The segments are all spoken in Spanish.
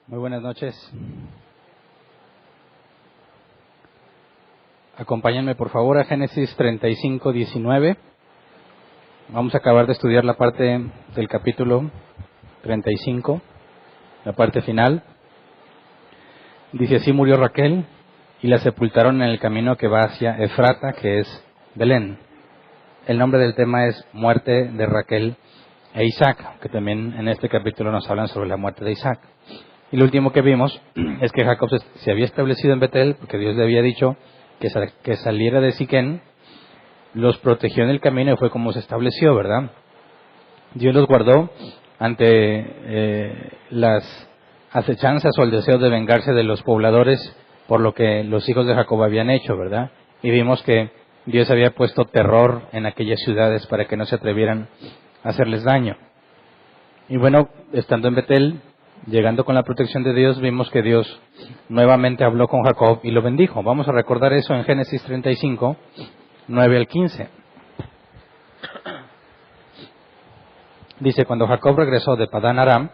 Muy buenas noches. Acompáñenme por favor a Génesis 35:19. Vamos a acabar de estudiar la parte del capítulo 35, la parte final. Dice: así murió Raquel y la sepultaron en el camino que va hacia Efrata, que es Belén. El nombre del tema es muerte de Raquel e Isaac, que también en este capítulo nos hablan sobre la muerte de Isaac. Y lo último que vimos es que Jacob se había establecido en Betel, porque Dios le había dicho que saliera de Siquén, los protegió en el camino y fue como se estableció, ¿verdad? Dios los guardó ante las acechanzas o el deseo de vengarse de los pobladores por lo que los hijos de Jacob habían hecho, ¿verdad? Y vimos que Dios había puesto terror en aquellas ciudades para que no se atrevieran a hacerles daño. Y bueno, estando en Betel, llegando con la protección de Dios, vimos que Dios nuevamente habló con Jacob y lo bendijo. Vamos a recordar eso en Génesis 35, 9 al 15. Dice: cuando Jacob regresó de Padán Aram,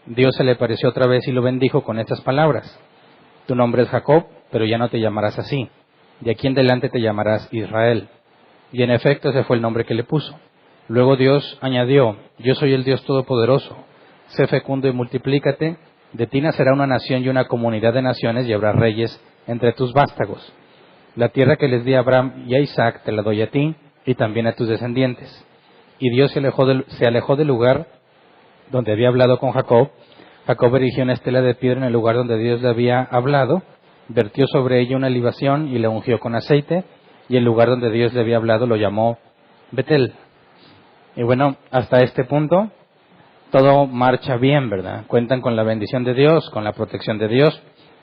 Dios se le apareció otra vez y lo bendijo con estas palabras: tu nombre es Jacob, pero ya no te llamarás así. De aquí en adelante te llamarás Israel. Y en efecto ese fue el nombre que le puso. Luego Dios añadió: yo soy el Dios Todopoderoso. Sé fecundo y multiplícate. De ti nacerá una nación y una comunidad de naciones, y habrá reyes entre tus vástagos. La tierra que les di a Abraham y a Isaac te la doy a ti y también a tus descendientes. Y Dios se alejó del lugar donde había hablado con Jacob. Jacob erigió una estela de piedra en el lugar donde Dios le había hablado, vertió sobre ella una libación y la ungió con aceite, y el lugar donde Dios le había hablado lo llamó Betel. Y bueno, hasta este punto todo marcha bien, ¿verdad? Cuentan con la bendición de Dios, con la protección de Dios.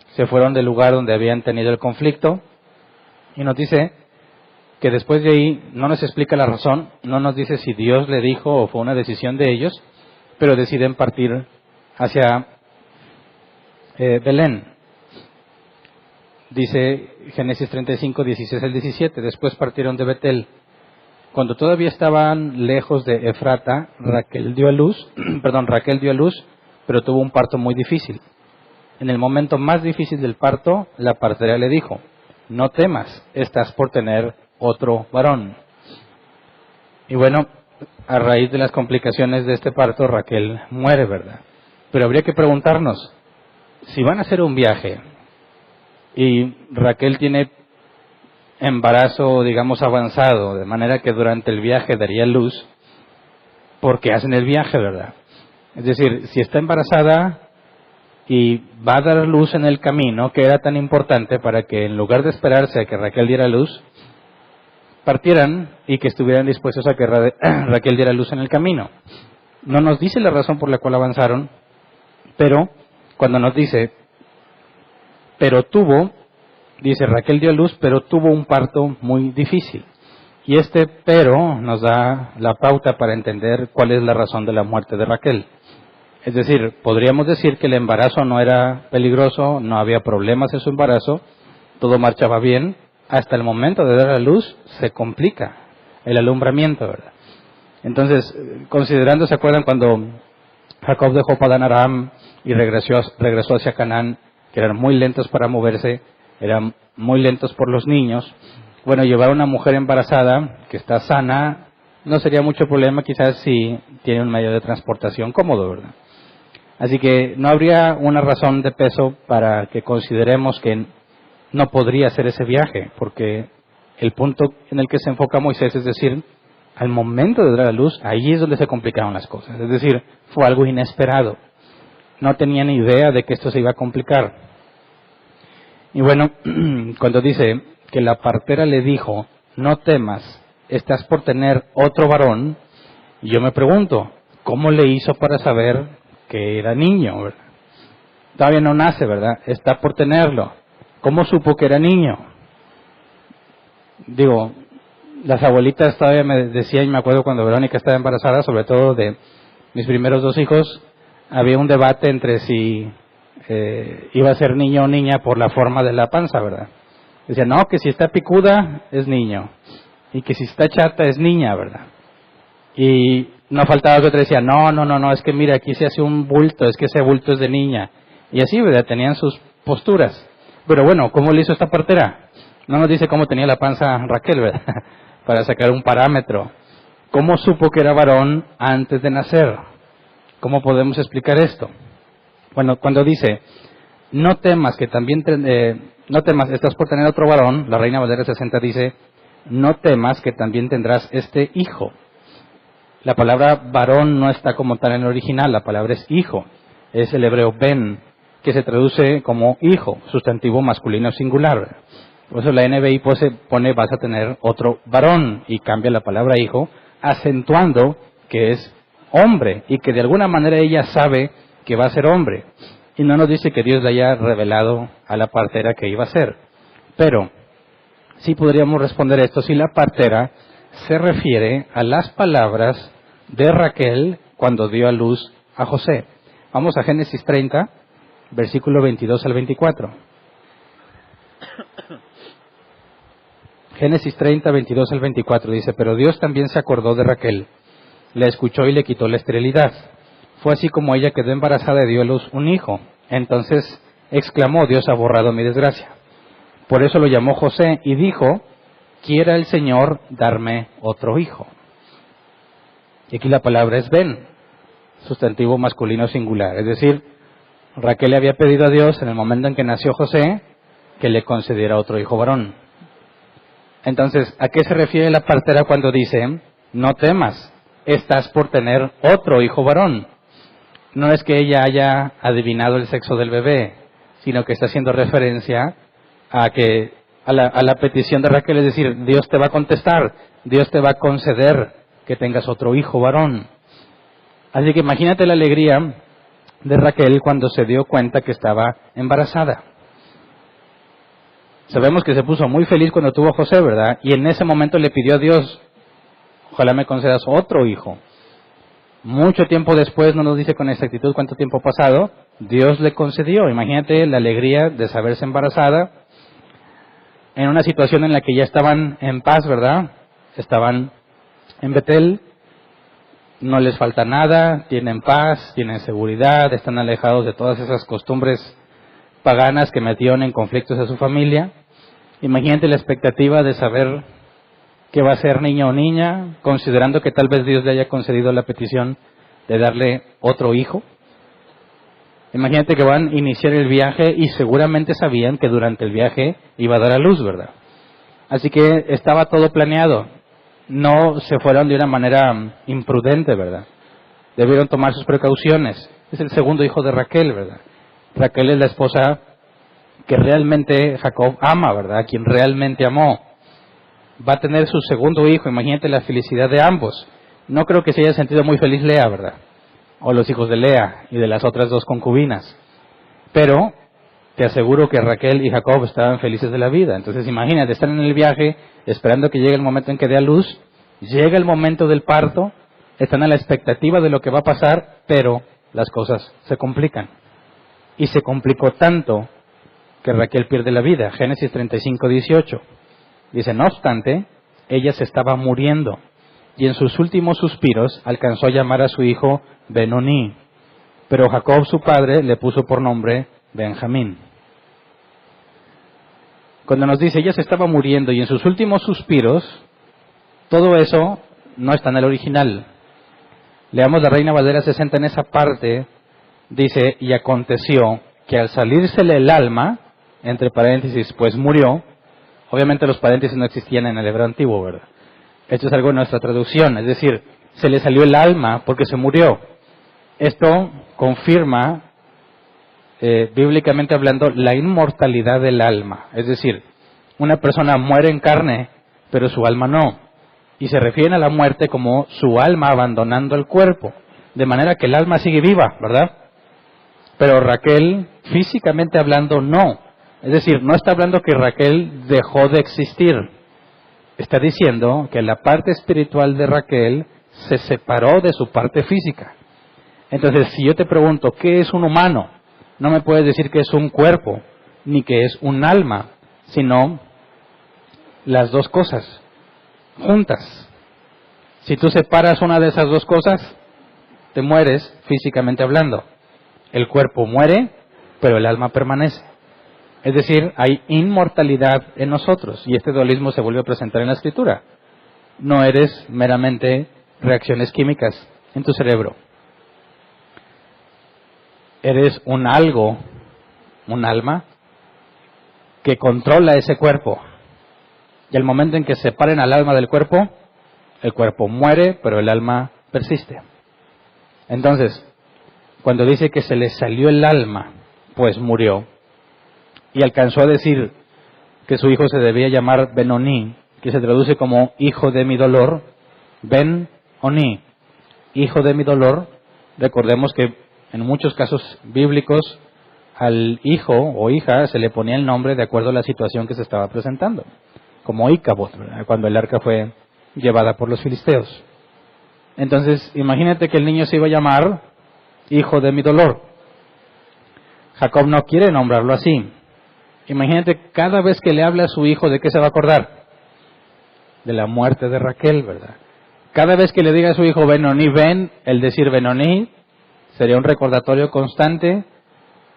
Se fueron del lugar donde habían tenido el conflicto. Y nos dice que después de ahí, no nos explica la razón, no nos dice si Dios le dijo o fue una decisión de ellos, pero deciden partir hacia Belén. Dice Génesis 35, 16 al 17, después partieron de Betel. Cuando todavía estaban lejos de Efrata, Raquel dio a luz, pero tuvo un parto muy difícil. En el momento más difícil del parto, la partera le dijo: no temas, estás por tener otro varón. Y bueno, a raíz de las complicaciones de este parto, Raquel muere, ¿verdad? Pero habría que preguntarnos, si van a hacer un viaje y Raquel tiene embarazo, digamos, avanzado, de manera que durante el viaje daría luz, ¿por qué hacen el viaje, verdad? Es decir, si está embarazada y va a dar luz en el camino, que era tan importante para que en lugar de esperarse a que Raquel diera luz, partieran y que estuvieran dispuestos a que Raquel diera luz en el camino. No nos dice la razón por la cual avanzaron, pero cuando nos dice, dice Raquel dio luz, pero tuvo un parto muy difícil. Y este pero nos da la pauta para entender cuál es la razón de la muerte de Raquel. Es decir, podríamos decir que el embarazo no era peligroso, no había problemas en su embarazo, todo marchaba bien, hasta el momento de dar a luz se complica el alumbramiento, ¿verdad? Entonces, considerando, ¿se acuerdan cuando Jacob dejó Padán Aram y regresó hacia Canaán, que eran muy lentos para moverse, eran muy lentos por los niños? Bueno, llevar a una mujer embarazada que está sana no sería mucho problema, quizás si tiene un medio de transportación cómodo, ¿verdad? Así que no habría una razón de peso para que consideremos que no podría hacer ese viaje, porque el punto en el que se enfoca Moisés, es decir, al momento de dar a luz, ahí es donde se complicaron las cosas. Es decir, fue algo inesperado. No tenían idea de que esto se iba a complicar. Y bueno, cuando dice que la partera le dijo, no temas, estás por tener otro varón, yo me pregunto, ¿cómo le hizo para saber que era niño, ¿verdad? Todavía no nace, ¿verdad? Está por tenerlo. ¿Cómo supo que era niño? Digo, las abuelitas todavía me decían, y me acuerdo cuando Verónica estaba embarazada, sobre todo de mis primeros 2 hijos, había un debate entre si iba a ser niño o niña por la forma de la panza, ¿verdad? Decían, no, que si está picuda es niño, y que si está chata es niña, ¿verdad? Y no faltaba que otra decía, no, es que mira, aquí se hace un bulto, es que ese bulto es de niña. Y así, ¿verdad? Tenían sus posturas. Pero bueno, ¿cómo le hizo esta partera? No nos dice cómo tenía la panza Raquel, ¿verdad? Para sacar un parámetro. ¿Cómo supo que era varón antes de nacer? ¿Cómo podemos explicar esto? Bueno, cuando dice, no temas que también, no temas, estás por tener otro varón, la Reina Valera 60 dice, no temas que también tendrás este hijo. La palabra varón no está como tal en el original, la palabra es hijo. Es el hebreo ben, que se traduce como hijo, sustantivo masculino singular. Por eso la NBI pone vas a tener otro varón y cambia la palabra hijo, acentuando que es hombre y que de alguna manera ella sabe que va a ser hombre. Y no nos dice que Dios le haya revelado a la partera que iba a ser. Pero sí podríamos responder esto si la partera se refiere a las palabras de Raquel cuando dio a luz a José. Vamos a Génesis 30, versículo 22 al 24. Génesis 30, 22 al 24 dice, pero Dios también se acordó de Raquel, la escuchó y le quitó la esterilidad. Fue así como ella quedó embarazada y dio a luz un hijo. Entonces exclamó, Dios ha borrado mi desgracia. Por eso lo llamó José y dijo, quiera el Señor darme otro hijo. Y aquí la palabra es ben, sustantivo masculino singular. Es decir, Raquel le había pedido a Dios en el momento en que nació José que le concediera otro hijo varón. Entonces, ¿a qué se refiere la partera cuando dice, no temas, estás por tener otro hijo varón? No es que ella haya adivinado el sexo del bebé, sino que está haciendo referencia a la petición de Raquel, es decir, Dios te va a contestar, Dios te va a conceder que tengas otro hijo varón. Así que imagínate la alegría de Raquel cuando se dio cuenta que estaba embarazada. Sabemos que se puso muy feliz cuando tuvo a José, ¿verdad? Y en ese momento le pidió a Dios, ojalá me concedas otro hijo. Mucho tiempo después, no nos dice con exactitud cuánto tiempo pasado, Dios le concedió. Imagínate la alegría de saberse embarazada en una situación en la que ya estaban en paz, ¿verdad? Estaban en Betel, no les falta nada, tienen paz, tienen seguridad, están alejados de todas esas costumbres paganas que metieron en conflictos a su familia. Imagínate la expectativa de saber que va a ser niño o niña, considerando que tal vez Dios le haya concedido la petición de darle otro hijo. Imagínate que van a iniciar el viaje y seguramente sabían que durante el viaje iba a dar a luz, ¿verdad? Así que estaba todo planeado. No se fueron de una manera imprudente, ¿verdad? Debieron tomar sus precauciones. Es el segundo hijo de Raquel, ¿verdad? Raquel es la esposa que realmente Jacob ama, ¿verdad? Quien realmente amó. Va a tener su segundo hijo, imagínate la felicidad de ambos. No creo que se haya sentido muy feliz Lea, ¿verdad? O los hijos de Lea y de las otras dos concubinas. Pero te aseguro que Raquel y Jacob estaban felices de la vida. Entonces imagínate, están en el viaje, esperando que llegue el momento en que dé a luz, llega el momento del parto, están a la expectativa de lo que va a pasar, pero las cosas se complican. Y se complicó tanto que Raquel pierde la vida. Génesis 35, 18. Dice, no obstante, ella se estaba muriendo, y en sus últimos suspiros alcanzó a llamar a su hijo Benoni, pero Jacob su padre le puso por nombre Benjamín. Cuando nos dice, ella se estaba muriendo, y en sus últimos suspiros, todo eso no está en el original. Leamos la Reina Valera 60 en esa parte, dice, y aconteció que al salírsele el alma, entre paréntesis, pues murió. Obviamente los paréntesis no existían en el hebreo antiguo, ¿verdad? Esto es algo de nuestra traducción, es decir, se le salió el alma porque se murió. Esto confirma, bíblicamente hablando, la inmortalidad del alma. Es decir, una persona muere en carne, pero su alma no. Y se refieren a la muerte como su alma abandonando el cuerpo. De manera que el alma sigue viva, ¿verdad? Pero Raquel, físicamente hablando, no. Es decir, no está hablando que Raquel dejó de existir. Está diciendo que la parte espiritual de Raquel se separó de su parte física. Entonces, si yo te pregunto, ¿qué es un humano? No me puedes decir que es un cuerpo, ni que es un alma, sino las dos cosas, juntas. Si tú separas una de esas dos cosas, te mueres físicamente hablando. El cuerpo muere pero el alma permanece. Es decir, hay inmortalidad en nosotros, y este dualismo se vuelve a presentar en la Escritura. No eres meramente reacciones químicas en tu cerebro. Eres un algo, un alma, que controla ese cuerpo. Y al momento en que separen al alma del cuerpo, el cuerpo muere, pero el alma persiste. Entonces, cuando dice que se le salió el alma, pues murió, y alcanzó a decir que su hijo se debía llamar Ben-Oni, que se traduce como hijo de mi dolor, Ben-Oni, hijo de mi dolor. Recordemos que en muchos casos bíblicos al hijo o hija se le ponía el nombre de acuerdo a la situación que se estaba presentando, como Icabod, ¿verdad?, cuando el arca fue llevada por los filisteos. Entonces, imagínate que el niño se iba a llamar hijo de mi dolor. Jacob no quiere nombrarlo así. Imagínate, cada vez que le habla a su hijo, ¿de qué se va a acordar? De la muerte de Raquel, ¿verdad? Cada vez que le diga a su hijo Ben-Oni, ven, el decir Ben-Oni sería un recordatorio constante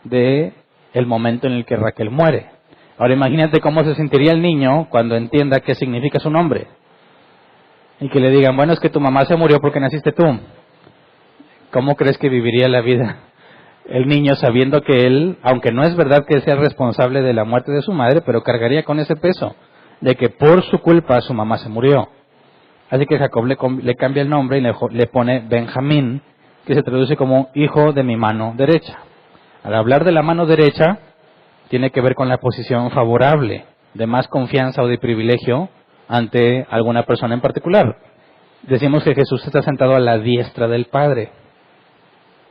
de el momento en el que Raquel muere. Ahora imagínate cómo se sentiría el niño cuando entienda qué significa su nombre. Y que le digan, bueno, es que tu mamá se murió porque naciste tú. ¿Cómo crees que viviría la vida el niño sabiendo que él, aunque no es verdad que sea responsable de la muerte de su madre, pero cargaría con ese peso de que por su culpa su mamá se murió? Así que Jacob le cambia el nombre y le pone Benjamín, que se traduce como hijo de mi mano derecha. Al hablar de la mano derecha, tiene que ver con la posición favorable, de más confianza o de privilegio ante alguna persona en particular. Decimos que Jesús está sentado a la diestra del Padre.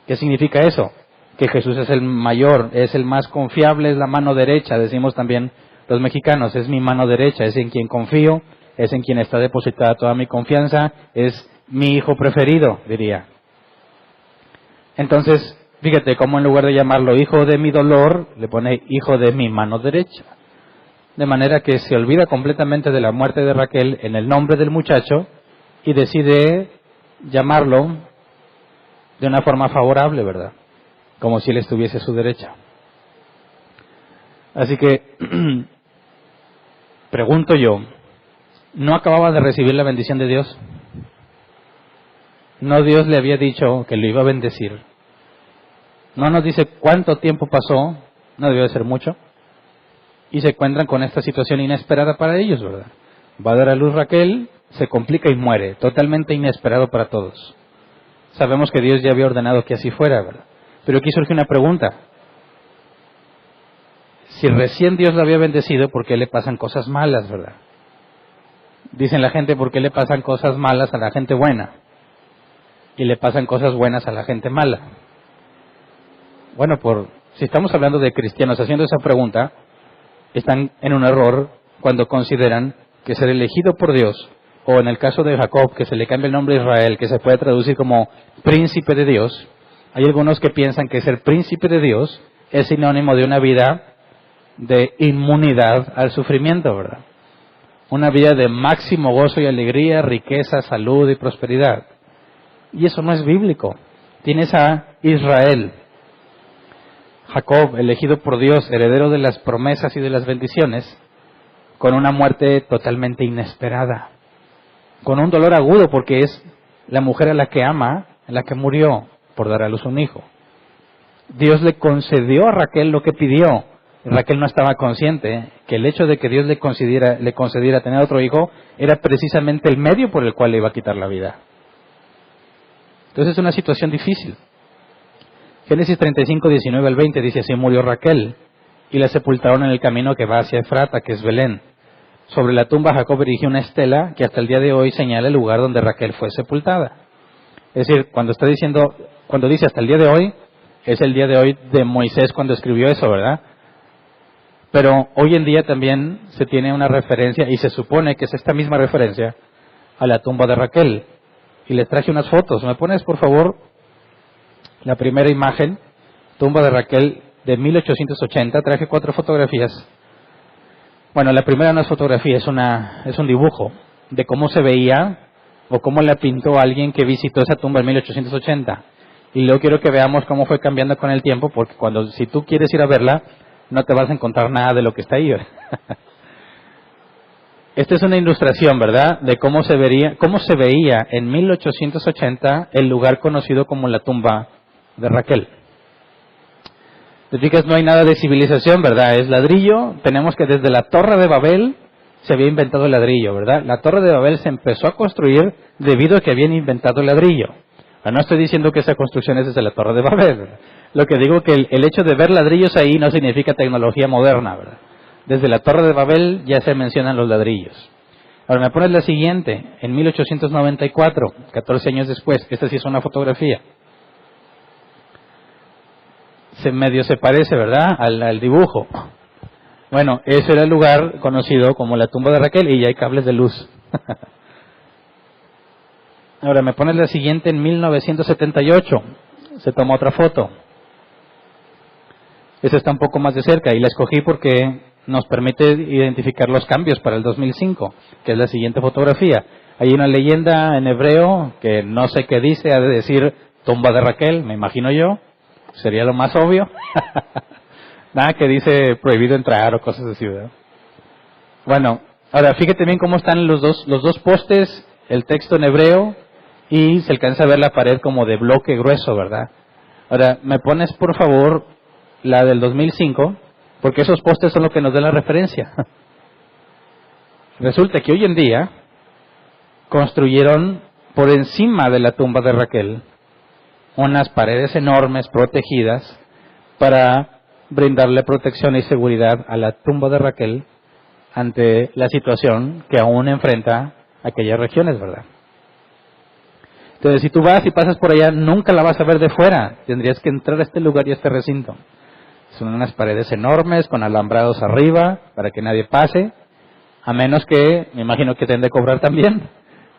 ¿Qué significa eso? Que Jesús es el mayor, es el más confiable, es la mano derecha. Decimos también los mexicanos, es mi mano derecha, es en quien confío, es en quien está depositada toda mi confianza, es mi hijo preferido, diría. Entonces, fíjate cómo en lugar de llamarlo hijo de mi dolor, le pone hijo de mi mano derecha. De manera que se olvida completamente de la muerte de Raquel en el nombre del muchacho y decide llamarlo de una forma favorable, ¿verdad? Como si él estuviese a su derecha. Así que, pregunto yo, ¿no acababa de recibir la bendición de Dios? ¿No Dios le había dicho que lo iba a bendecir? No nos dice cuánto tiempo pasó, no debió de ser mucho, y se encuentran con esta situación inesperada para ellos, ¿verdad? Va a dar a luz Raquel, se complica y muere, totalmente inesperado para todos. Sabemos que Dios ya había ordenado que así fuera, ¿verdad? Pero aquí surge una pregunta. Si recién Dios lo había bendecido, ¿por qué le pasan cosas malas, verdad? Dicen la gente, ¿por qué le pasan cosas malas a la gente buena? Y le pasan cosas buenas a la gente mala. Bueno, si estamos hablando de cristianos haciendo esa pregunta, están en un error cuando consideran que ser elegido por Dios, o en el caso de Jacob, que se le cambia el nombre a Israel, que se puede traducir como príncipe de Dios. Hay algunos que piensan que ser príncipe de Dios es sinónimo de una vida de inmunidad al sufrimiento, ¿verdad? Una vida de máximo gozo y alegría, riqueza, salud y prosperidad. Y eso no es bíblico. Tienes a Israel, Jacob, elegido por Dios, heredero de las promesas y de las bendiciones, con una muerte totalmente inesperada, con un dolor agudo porque es la mujer a la que ama, a la que murió por dar a luz un hijo. Dios le concedió a Raquel lo que pidió. Raquel no estaba consciente que el hecho de que Dios le concediera tener otro hijo era precisamente el medio por el cual le iba a quitar la vida. Entonces es una situación difícil. Génesis 35, 19 al 20 dice, así murió Raquel, y la sepultaron en el camino que va hacia Efrata, que es Belén. Sobre la tumba Jacob erigió una estela que hasta el día de hoy señala el lugar donde Raquel fue sepultada. Es decir, cuando dice hasta el día de hoy, es el día de hoy de Moisés cuando escribió eso, ¿verdad? Pero hoy en día también se tiene una referencia, y se supone que es esta misma referencia, a la tumba de Raquel. Y les traje unas fotos. ¿Me pones, por favor, la primera imagen? Tumba de Raquel de 1880. Traje 4 fotografías. Bueno, la primera no es fotografía, es un dibujo de cómo se veía o cómo la pintó alguien que visitó esa tumba en 1880. Y luego quiero que veamos cómo fue cambiando con el tiempo, porque si tú quieres ir a verla, no te vas a encontrar nada de lo que está ahí. Esta es una ilustración, ¿verdad?, de cómo se veía en 1880 el lugar conocido como la tumba de Raquel. Te fijas, no hay nada de civilización, ¿verdad? Es ladrillo. Tenemos que desde la Torre de Babel se había inventado el ladrillo, ¿verdad? La Torre de Babel se empezó a construir debido a que habían inventado el ladrillo. No estoy diciendo que esa construcción es desde la Torre de Babel, ¿verdad? Lo que digo que el hecho de ver ladrillos ahí no significa tecnología moderna, ¿verdad? Desde la Torre de Babel ya se mencionan los ladrillos. Ahora me pones la siguiente, en 1894, 14 años después. Esta sí es una fotografía. Medio se parece, ¿verdad?, al dibujo. Bueno, ese era el lugar conocido como la tumba de Raquel y ya hay cables de luz. Ahora me pones la siguiente, en 1978. Se tomó otra foto. Esta está un poco más de cerca y la escogí porque nos permite identificar los cambios para el 2005, que es la siguiente fotografía. Hay una leyenda en hebreo que no sé qué dice, ha de decir tumba de Raquel, me imagino yo. Sería lo más obvio. Nada que dice prohibido entrar o cosas así, ¿verdad? Bueno, ahora fíjate bien cómo están los dos postes, el texto en hebreo, y se alcanza a ver la pared como de bloque grueso, ¿verdad? Ahora, me pones por favor la del 2005, porque esos postes son lo que nos da la referencia. Resulta que hoy en día construyeron por encima de la tumba de Raquel unas paredes enormes protegidas para brindarle protección y seguridad a la tumba de Raquel ante la situación que aún enfrenta aquellas regiones, ¿verdad? Entonces, si tú vas y pasas por allá, nunca la vas a ver de fuera. Tendrías que entrar a este lugar y a este recinto. Son unas paredes enormes con alambrados arriba para que nadie pase, a menos que, me imagino que te han de cobrar también,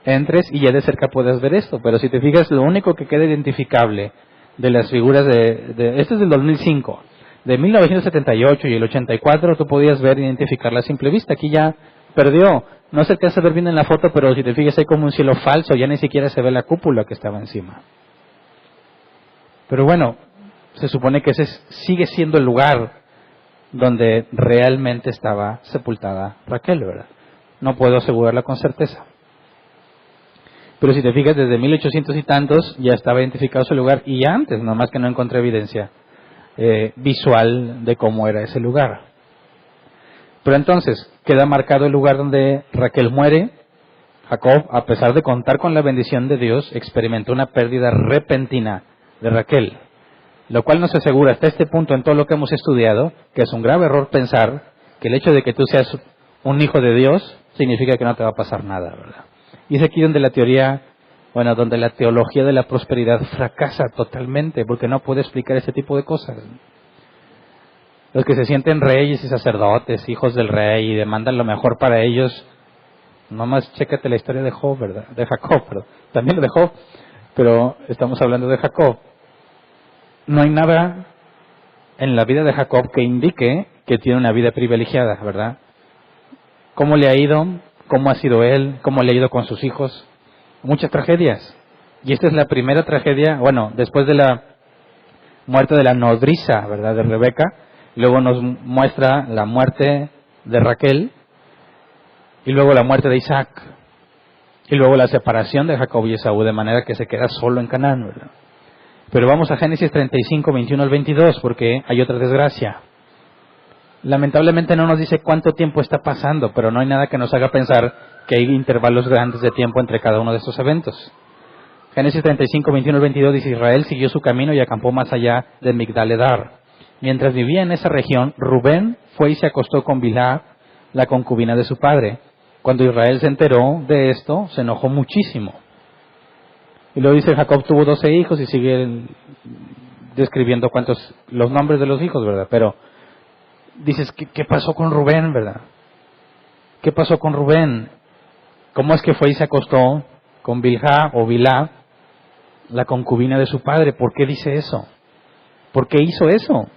entres y ya de cerca puedas ver esto. Pero si te fijas, lo único que queda identificable de las figuras este es del 2005, de 1978 y el 84 tú podías ver e identificarla a simple vista. Aquí ya perdió, no se alcanza a ver bien en la foto, pero si te fijas hay como un cielo falso, ya ni siquiera se ve la cúpula que estaba encima. Pero bueno, se supone que ese sigue siendo el lugar donde realmente estaba sepultada Raquel, ¿verdad? No puedo asegurarla con certeza. Pero si te fijas, desde 1800 y tantos ya estaba identificado ese lugar, y ya antes, nomás que no encontré evidencia visual de cómo era ese lugar. Pero entonces, queda marcado el lugar donde Raquel muere. Jacob, a pesar de contar con la bendición de Dios, experimentó una pérdida repentina de Raquel, lo cual nos asegura hasta este punto en todo lo que hemos estudiado, que es un grave error pensar que el hecho de que tú seas un hijo de Dios significa que no te va a pasar nada, ¿verdad? Y es aquí donde donde la teología de la prosperidad fracasa totalmente, porque no puede explicar este tipo de cosas. Los que se sienten reyes y sacerdotes, hijos del rey, y demandan lo mejor para ellos, nomás chécate la historia de Job, ¿verdad? De Jacob, perdón. También lo de Job, pero estamos hablando de Jacob. No hay nada en la vida de Jacob que indique que tiene una vida privilegiada, ¿verdad? ¿Cómo le ha ido? ¿Cómo ha sido él? ¿Cómo le ha ido con sus hijos? Muchas tragedias. Y esta es la primera tragedia, después de la muerte de la nodriza, ¿verdad?, de Rebeca. Luego nos muestra la muerte de Raquel, y luego la muerte de Isaac, y luego la separación de Jacob y Esaú, de manera que se queda solo en Canaán, ¿verdad? Pero vamos a Génesis 35, 21 al 22, porque hay otra desgracia. Lamentablemente no nos dice cuánto tiempo está pasando, pero no hay nada que nos haga pensar que hay intervalos grandes de tiempo entre cada uno de estos eventos. Génesis 35, 21 al 22 dice: Israel siguió su camino y acampó más allá de Migdal-Edar. Mientras vivía en esa región, Rubén fue y se acostó con Bilhá, la concubina de su padre. Cuando Israel se enteró de esto, se enojó muchísimo. Y luego dice: Jacob tuvo 12 hijos, y sigue describiendo los nombres de los hijos, ¿verdad? Pero dices, ¿qué pasó con Rubén, verdad? ¿Qué pasó con Rubén? ¿Cómo es que fue y se acostó con Bilhá o Bilhá, la concubina de su padre? ¿Por qué dice eso? ¿Por qué hizo eso?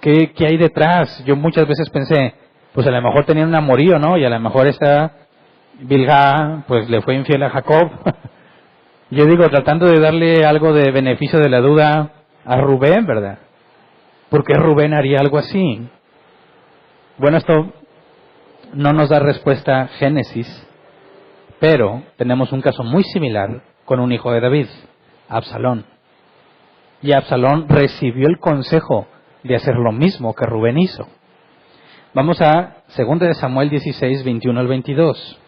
¿Qué hay detrás? Yo muchas veces pensé, pues a lo mejor tenían un amorío, ¿no? Y a lo mejor esta Bilhá, pues le fue infiel a Jacob. Yo digo, tratando de darle algo de beneficio de la duda a Rubén, ¿verdad? ¿Por qué Rubén haría algo así? Bueno, esto no nos da respuesta Génesis, pero tenemos un caso muy similar con un hijo de David, Absalón. Y Absalón recibió el consejo de hacer lo mismo que Rubén hizo. Vamos a 2 de Samuel 16, 21 al 22.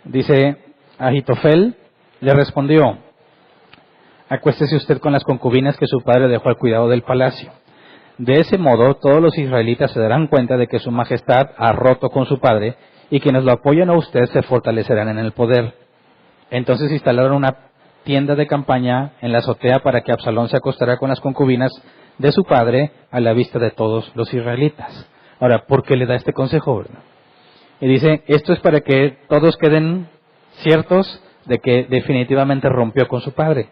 Dice, Ahitofel le respondió, acuéstese usted con las concubinas que su padre dejó al cuidado del palacio. De ese modo, todos los israelitas se darán cuenta de que su majestad ha roto con su padre, y quienes lo apoyan a usted se fortalecerán en el poder. Entonces instalaron una tienda de campaña en la azotea para que Absalón se acostara con las concubinas de su padre a la vista de todos los israelitas. Ahora, ¿por qué le da este consejo, verdad? Y dice, esto es para que todos queden ciertos de que definitivamente rompió con su padre.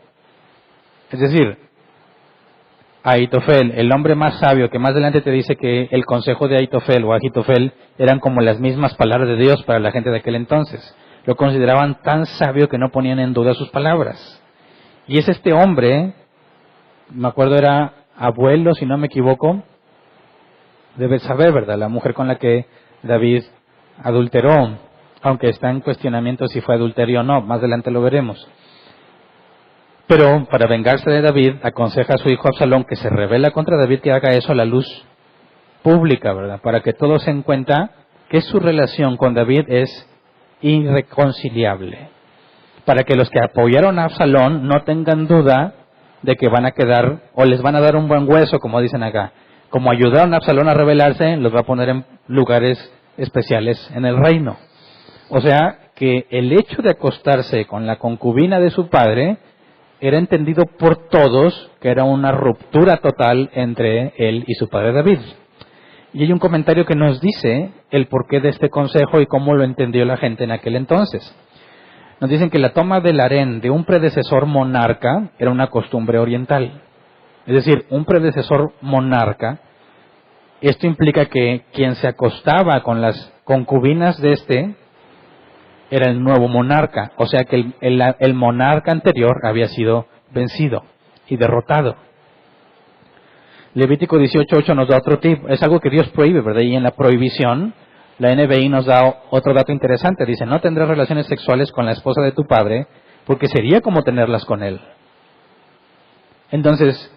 Es decir, Ahitofel, el hombre más sabio, que más adelante te dice que el consejo de Ahitofel o Ahitofel eran como las mismas palabras de Dios para la gente de aquel entonces. Lo consideraban tan sabio que no ponían en duda sus palabras. Y es este hombre, me acuerdo era abuelo, si no me equivoco, de Betsabé, ¿verdad? La mujer con la que David adulteró, aunque está en cuestionamiento si fue adulterio o no, más adelante lo veremos. Pero para vengarse de David, aconseja a su hijo Absalón que se rebela contra David, que haga eso a la luz pública, ¿verdad? Para que todos se den cuenta que su relación con David es irreconciliable. Para que los que apoyaron a Absalón no tengan duda de que van a quedar, o les van a dar un buen hueso, como dicen acá. Como ayudaron a Absalón a rebelarse, los va a poner en lugares especiales en el reino. O sea, que el hecho de acostarse con la concubina de su padre era entendido por todos que era una ruptura total entre él y su padre David. Y hay un comentario que nos dice el porqué de este consejo y cómo lo entendió la gente en aquel entonces. Nos dicen que la toma del harén de un predecesor monarca era una costumbre oriental. Es decir, un predecesor monarca, esto implica que quien se acostaba con las concubinas de este era el nuevo monarca. O sea que el monarca anterior había sido vencido y derrotado. Levítico 18:8 nos da otro tip. Es algo que Dios prohíbe, ¿verdad? Y en la prohibición, la NBI nos da otro dato interesante. Dice, no tendrás relaciones sexuales con la esposa de tu padre, porque sería como tenerlas con él. Entonces,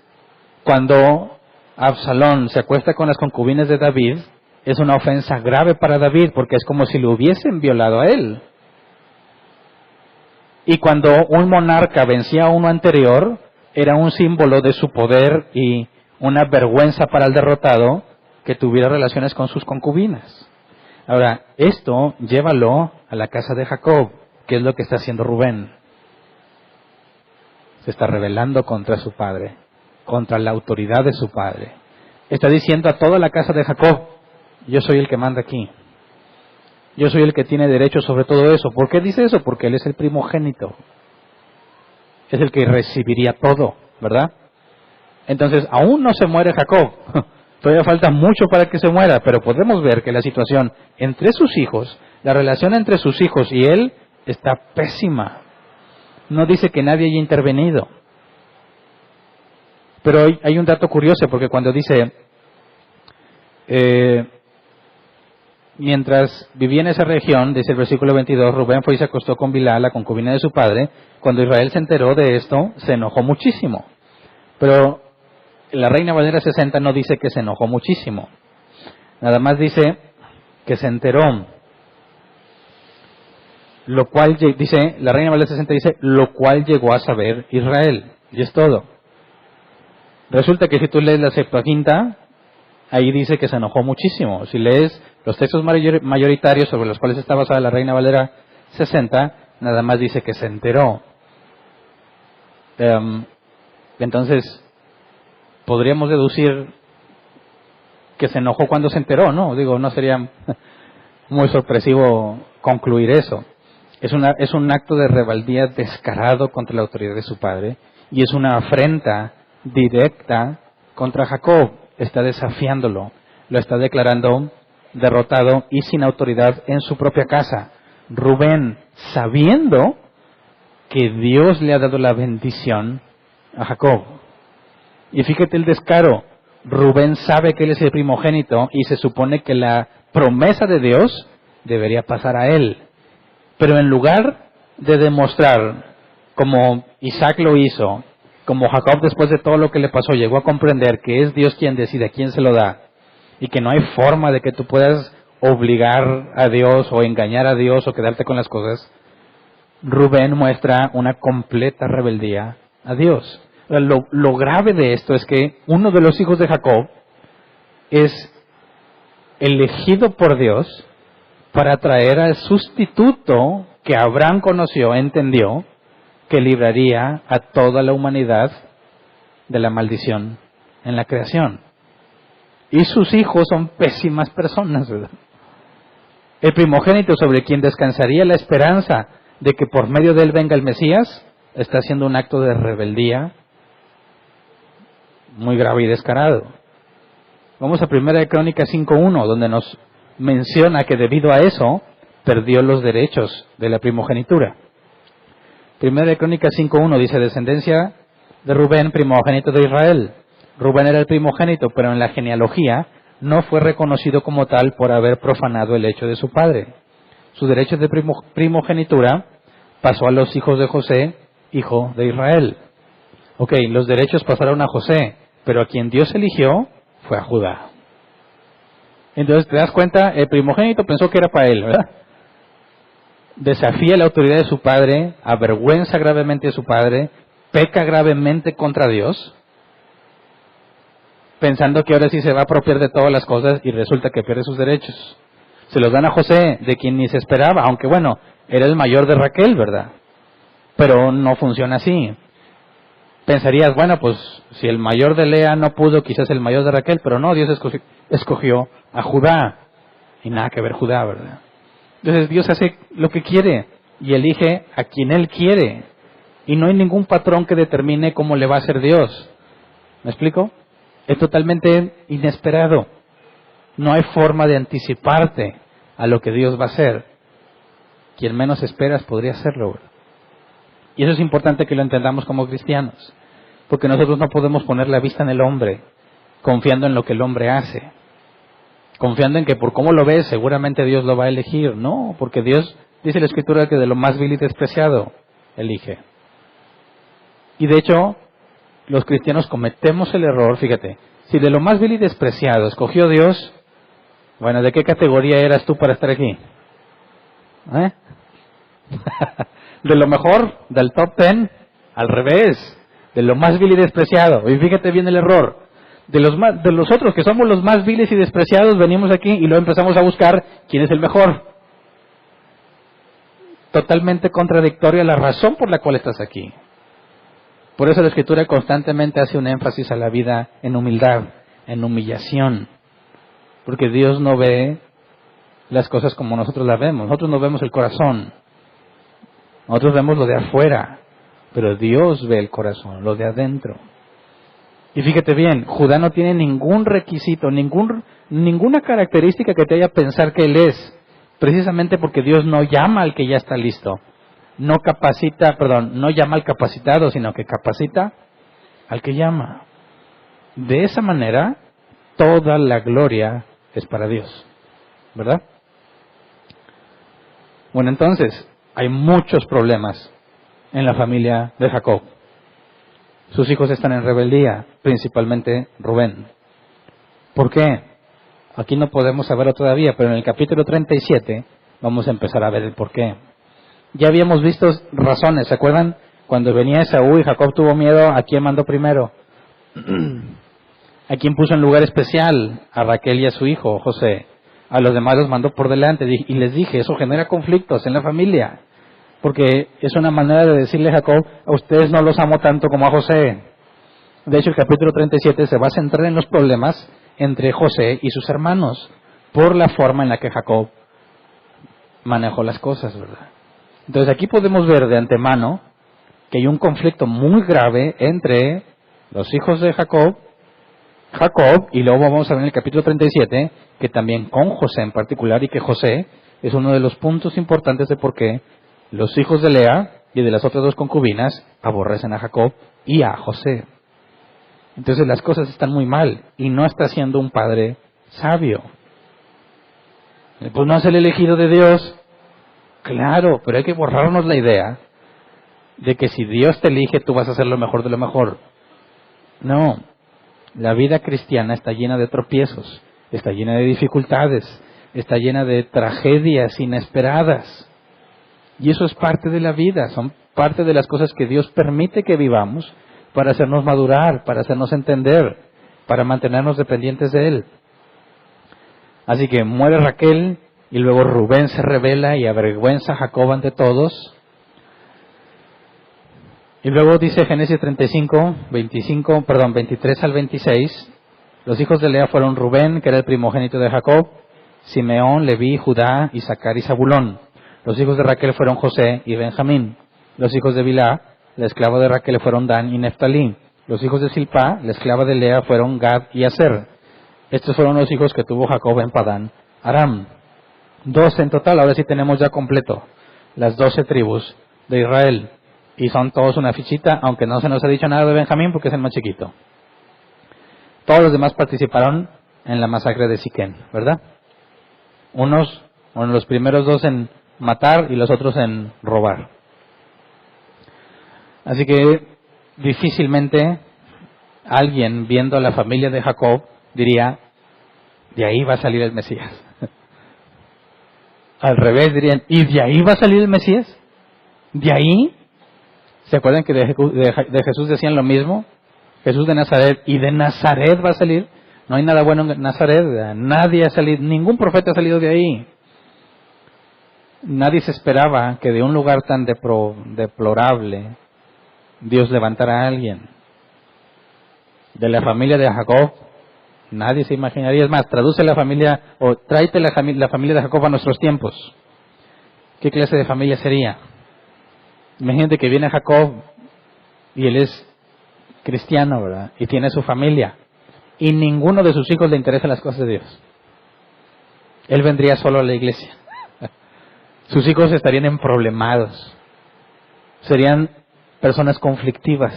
cuando Absalón se acuesta con las concubinas de David, es una ofensa grave para David, porque es como si lo hubiesen violado a él. Y cuando un monarca vencía a uno anterior, era un símbolo de su poder y una vergüenza para el derrotado que tuviera relaciones con sus concubinas. Ahora, esto llévalo a la casa de Jacob, que es lo que está haciendo Rubén. Se está rebelando contra su padre, contra la autoridad de su padre. Está diciendo a toda la casa de Jacob, yo soy el que manda aquí. Yo soy el que tiene derecho sobre todo eso. ¿Por qué dice eso? Porque él es el primogénito. Es el que recibiría todo, ¿verdad? Entonces, aún no se muere Jacob. Todavía falta mucho para que se muera, pero podemos ver que la situación entre sus hijos, la relación entre sus hijos y él, está pésima. No dice que nadie haya intervenido. Pero hay un dato curioso, porque cuando dice, mientras vivía en esa región, dice el versículo 22, Rubén fue y se acostó con Bilha, la concubina de su padre. Cuando Israel se enteró de esto, se enojó muchísimo. Pero la Reina Valera 60 no dice que se enojó muchísimo. Nada más dice que se enteró. Lo cual, dice, la Reina Valera 60 dice, lo cual llegó a saber Israel. Y es todo. Resulta que si tú lees la Septuaginta, ahí dice que se enojó muchísimo. Si lees los textos mayoritarios sobre los cuales está basada la Reina Valera 60, nada más dice que se enteró. Entonces, podríamos deducir que se enojó cuando se enteró, ¿no? Digo, no sería muy sorpresivo concluir eso. Es un acto de rebeldía descarado contra la autoridad de su padre y es una afrenta directa contra Jacob. Está desafiándolo, lo está declarando derrotado y sin autoridad en su propia casa. Rubén, sabiendo que Dios le ha dado la bendición a Jacob. Y fíjate el descaro. Rubén sabe que él es el primogénito y se supone que la promesa de Dios debería pasar a él. Pero en lugar de demostrar, como Isaac lo hizo, como Jacob después de todo lo que le pasó llegó a comprender que es Dios quien decide a quién se lo da y que no hay forma de que tú puedas obligar a Dios o engañar a Dios o quedarte con las cosas, Rubén muestra una completa rebeldía a Dios. Lo grave de esto es que uno de los hijos de Jacob es elegido por Dios para traer al sustituto que Abraham conoció, entendió, que libraría a toda la humanidad de la maldición en la creación. Y sus hijos son pésimas personas, ¿verdad? El primogénito sobre quien descansaría la esperanza de que por medio de él venga el Mesías, está haciendo un acto de rebeldía muy grave y descarado. Vamos a 1 Crónicas 5:1, donde nos menciona que debido a eso perdió los derechos de la primogenitura. 1 Crónicas 5:1 dice: descendencia de Rubén, primogénito de Israel. Rubén era el primogénito, pero en la genealogía no fue reconocido como tal por haber profanado el hecho de su padre. Su derecho de primogenitura pasó a los hijos de José, hijo de Israel. Ok, los derechos pasaron a José, pero a quien Dios eligió fue a Judá. Entonces, ¿te das cuenta? El primogénito pensó que era para él, ¿verdad? Desafía la autoridad de su padre, avergüenza gravemente a su padre, peca gravemente contra Dios, pensando que ahora sí se va a apropiar de todas las cosas y resulta que pierde sus derechos. Se los dan a José, de quien ni se esperaba, aunque bueno, era el mayor de Raquel, ¿verdad? Pero no funciona así. Pensarías, bueno, pues si el mayor de Lea no pudo, quizás el mayor de Raquel, pero no, Dios escogió a Judá. Y nada que ver Judá, ¿verdad? Entonces Dios hace lo que quiere y elige a quien Él quiere. Y no hay ningún patrón que determine cómo le va a hacer Dios. ¿Me explico? Es totalmente inesperado. No hay forma de anticiparte a lo que Dios va a hacer. Quien menos esperas podría hacerlo, ¿verdad? Y eso es importante que lo entendamos como cristianos, porque nosotros no podemos poner la vista en el hombre, confiando en lo que el hombre hace, confiando en que por cómo lo ves seguramente Dios lo va a elegir. No, porque Dios, dice la Escritura, que de lo más vil y despreciado elige. Y de hecho, los cristianos cometemos el error, fíjate, si de lo más vil y despreciado escogió Dios, bueno, ¿de qué categoría eras tú para estar aquí? ¿Eh? De lo mejor, del top 10, al revés, de lo más vil y despreciado. Y fíjate bien el error. De los otros que somos los más viles y despreciados, venimos aquí y luego empezamos a buscar quién es el mejor. Totalmente contradictoria la razón por la cual estás aquí. Por eso la Escritura constantemente hace un énfasis a la vida en humildad, en humillación. Porque Dios no ve las cosas como nosotros las vemos. Nosotros no vemos el corazón. Nosotros vemos lo de afuera, pero Dios ve el corazón, lo de adentro. Y fíjate bien, Judá no tiene ningún requisito, ninguna característica que te haga pensar que él es, precisamente porque Dios no llama al que ya está listo. No llama al capacitado, sino que capacita al que llama. De esa manera, toda la gloria es para Dios, ¿verdad? Bueno, entonces, hay muchos problemas en la familia de Jacob. Sus hijos están en rebeldía, principalmente Rubén. ¿Por qué? Aquí no podemos saberlo todavía, pero en el capítulo 37 vamos a empezar a ver el por qué. Ya habíamos visto razones, ¿se acuerdan? Cuando venía Esaú y Jacob tuvo miedo, ¿a quién mandó primero? ¿A quién puso en lugar especial? A Raquel y a su hijo, José. A los demás los mandó por delante y les dije, eso genera conflictos en la familia. Porque es una manera de decirle a Jacob, a ustedes no los amo tanto como a José. De hecho, el capítulo 37 se va a centrar en los problemas entre José y sus hermanos, por la forma en la que Jacob manejó las cosas, ¿verdad? Entonces aquí podemos ver de antemano que hay un conflicto muy grave entre los hijos de Jacob, y luego vamos a ver en el capítulo 37, que también con José en particular, y que José es uno de los puntos importantes de por qué los hijos de Lea y de las otras 2 concubinas aborrecen a Jacob y a José. Entonces las cosas están muy mal y no está siendo un padre sabio. Pues no es el elegido de Dios. Claro, pero hay que borrarnos la idea de que si Dios te elige tú vas a hacer lo mejor de lo mejor. No, la vida cristiana está llena de tropiezos, está llena de dificultades, está llena de tragedias inesperadas. Y eso es parte de la vida, son parte de las cosas que Dios permite que vivamos para hacernos madurar, para hacernos entender, para mantenernos dependientes de Él. Así que muere Raquel y luego Rubén se rebela y avergüenza a Jacob ante todos. Y luego dice Génesis 23 al 26, los hijos de Lea fueron Rubén, que era el primogénito de Jacob, Simeón, Leví, Judá, Isaacar y Zabulón. Los hijos de Raquel fueron José y Benjamín. Los hijos de Bilhá, la esclava de Raquel, fueron Dan y Neftalí. Los hijos de Silpá, la esclava de Lea, fueron Gad y Aser. Estos fueron los hijos que tuvo Jacob en Padán Aram. 12 en total, ahora sí tenemos ya completo las 12 tribus de Israel. Y son todos una fichita, aunque no se nos ha dicho nada de Benjamín porque es el más chiquito. Todos los demás participaron en la masacre de Siquén, ¿verdad? Los primeros 2 en matar y los otros en robar. Así que difícilmente alguien viendo a la familia de Jacob diría, de ahí va a salir el Mesías. Al revés dirían, ¿y de ahí va a salir el Mesías? ¿De ahí? ¿Se acuerdan que de Jesús decían lo mismo? Jesús de Nazaret, ¿y de Nazaret va a salir? No hay nada bueno en Nazaret, nadie ha salido, ningún profeta ha salido de ahí. Nadie se esperaba que de un lugar tan deplorable Dios levantara a alguien. De la familia de Jacob, nadie se imaginaría. Es más, traduce la familia, o tráete la familia de Jacob a nuestros tiempos. ¿Qué clase de familia sería? Imagínate que viene Jacob y él es cristiano, ¿verdad? Y tiene su familia. Y ninguno de sus hijos le interesan las cosas de Dios. Él vendría solo a la iglesia. Sus hijos estarían emproblemados. Serían personas conflictivas.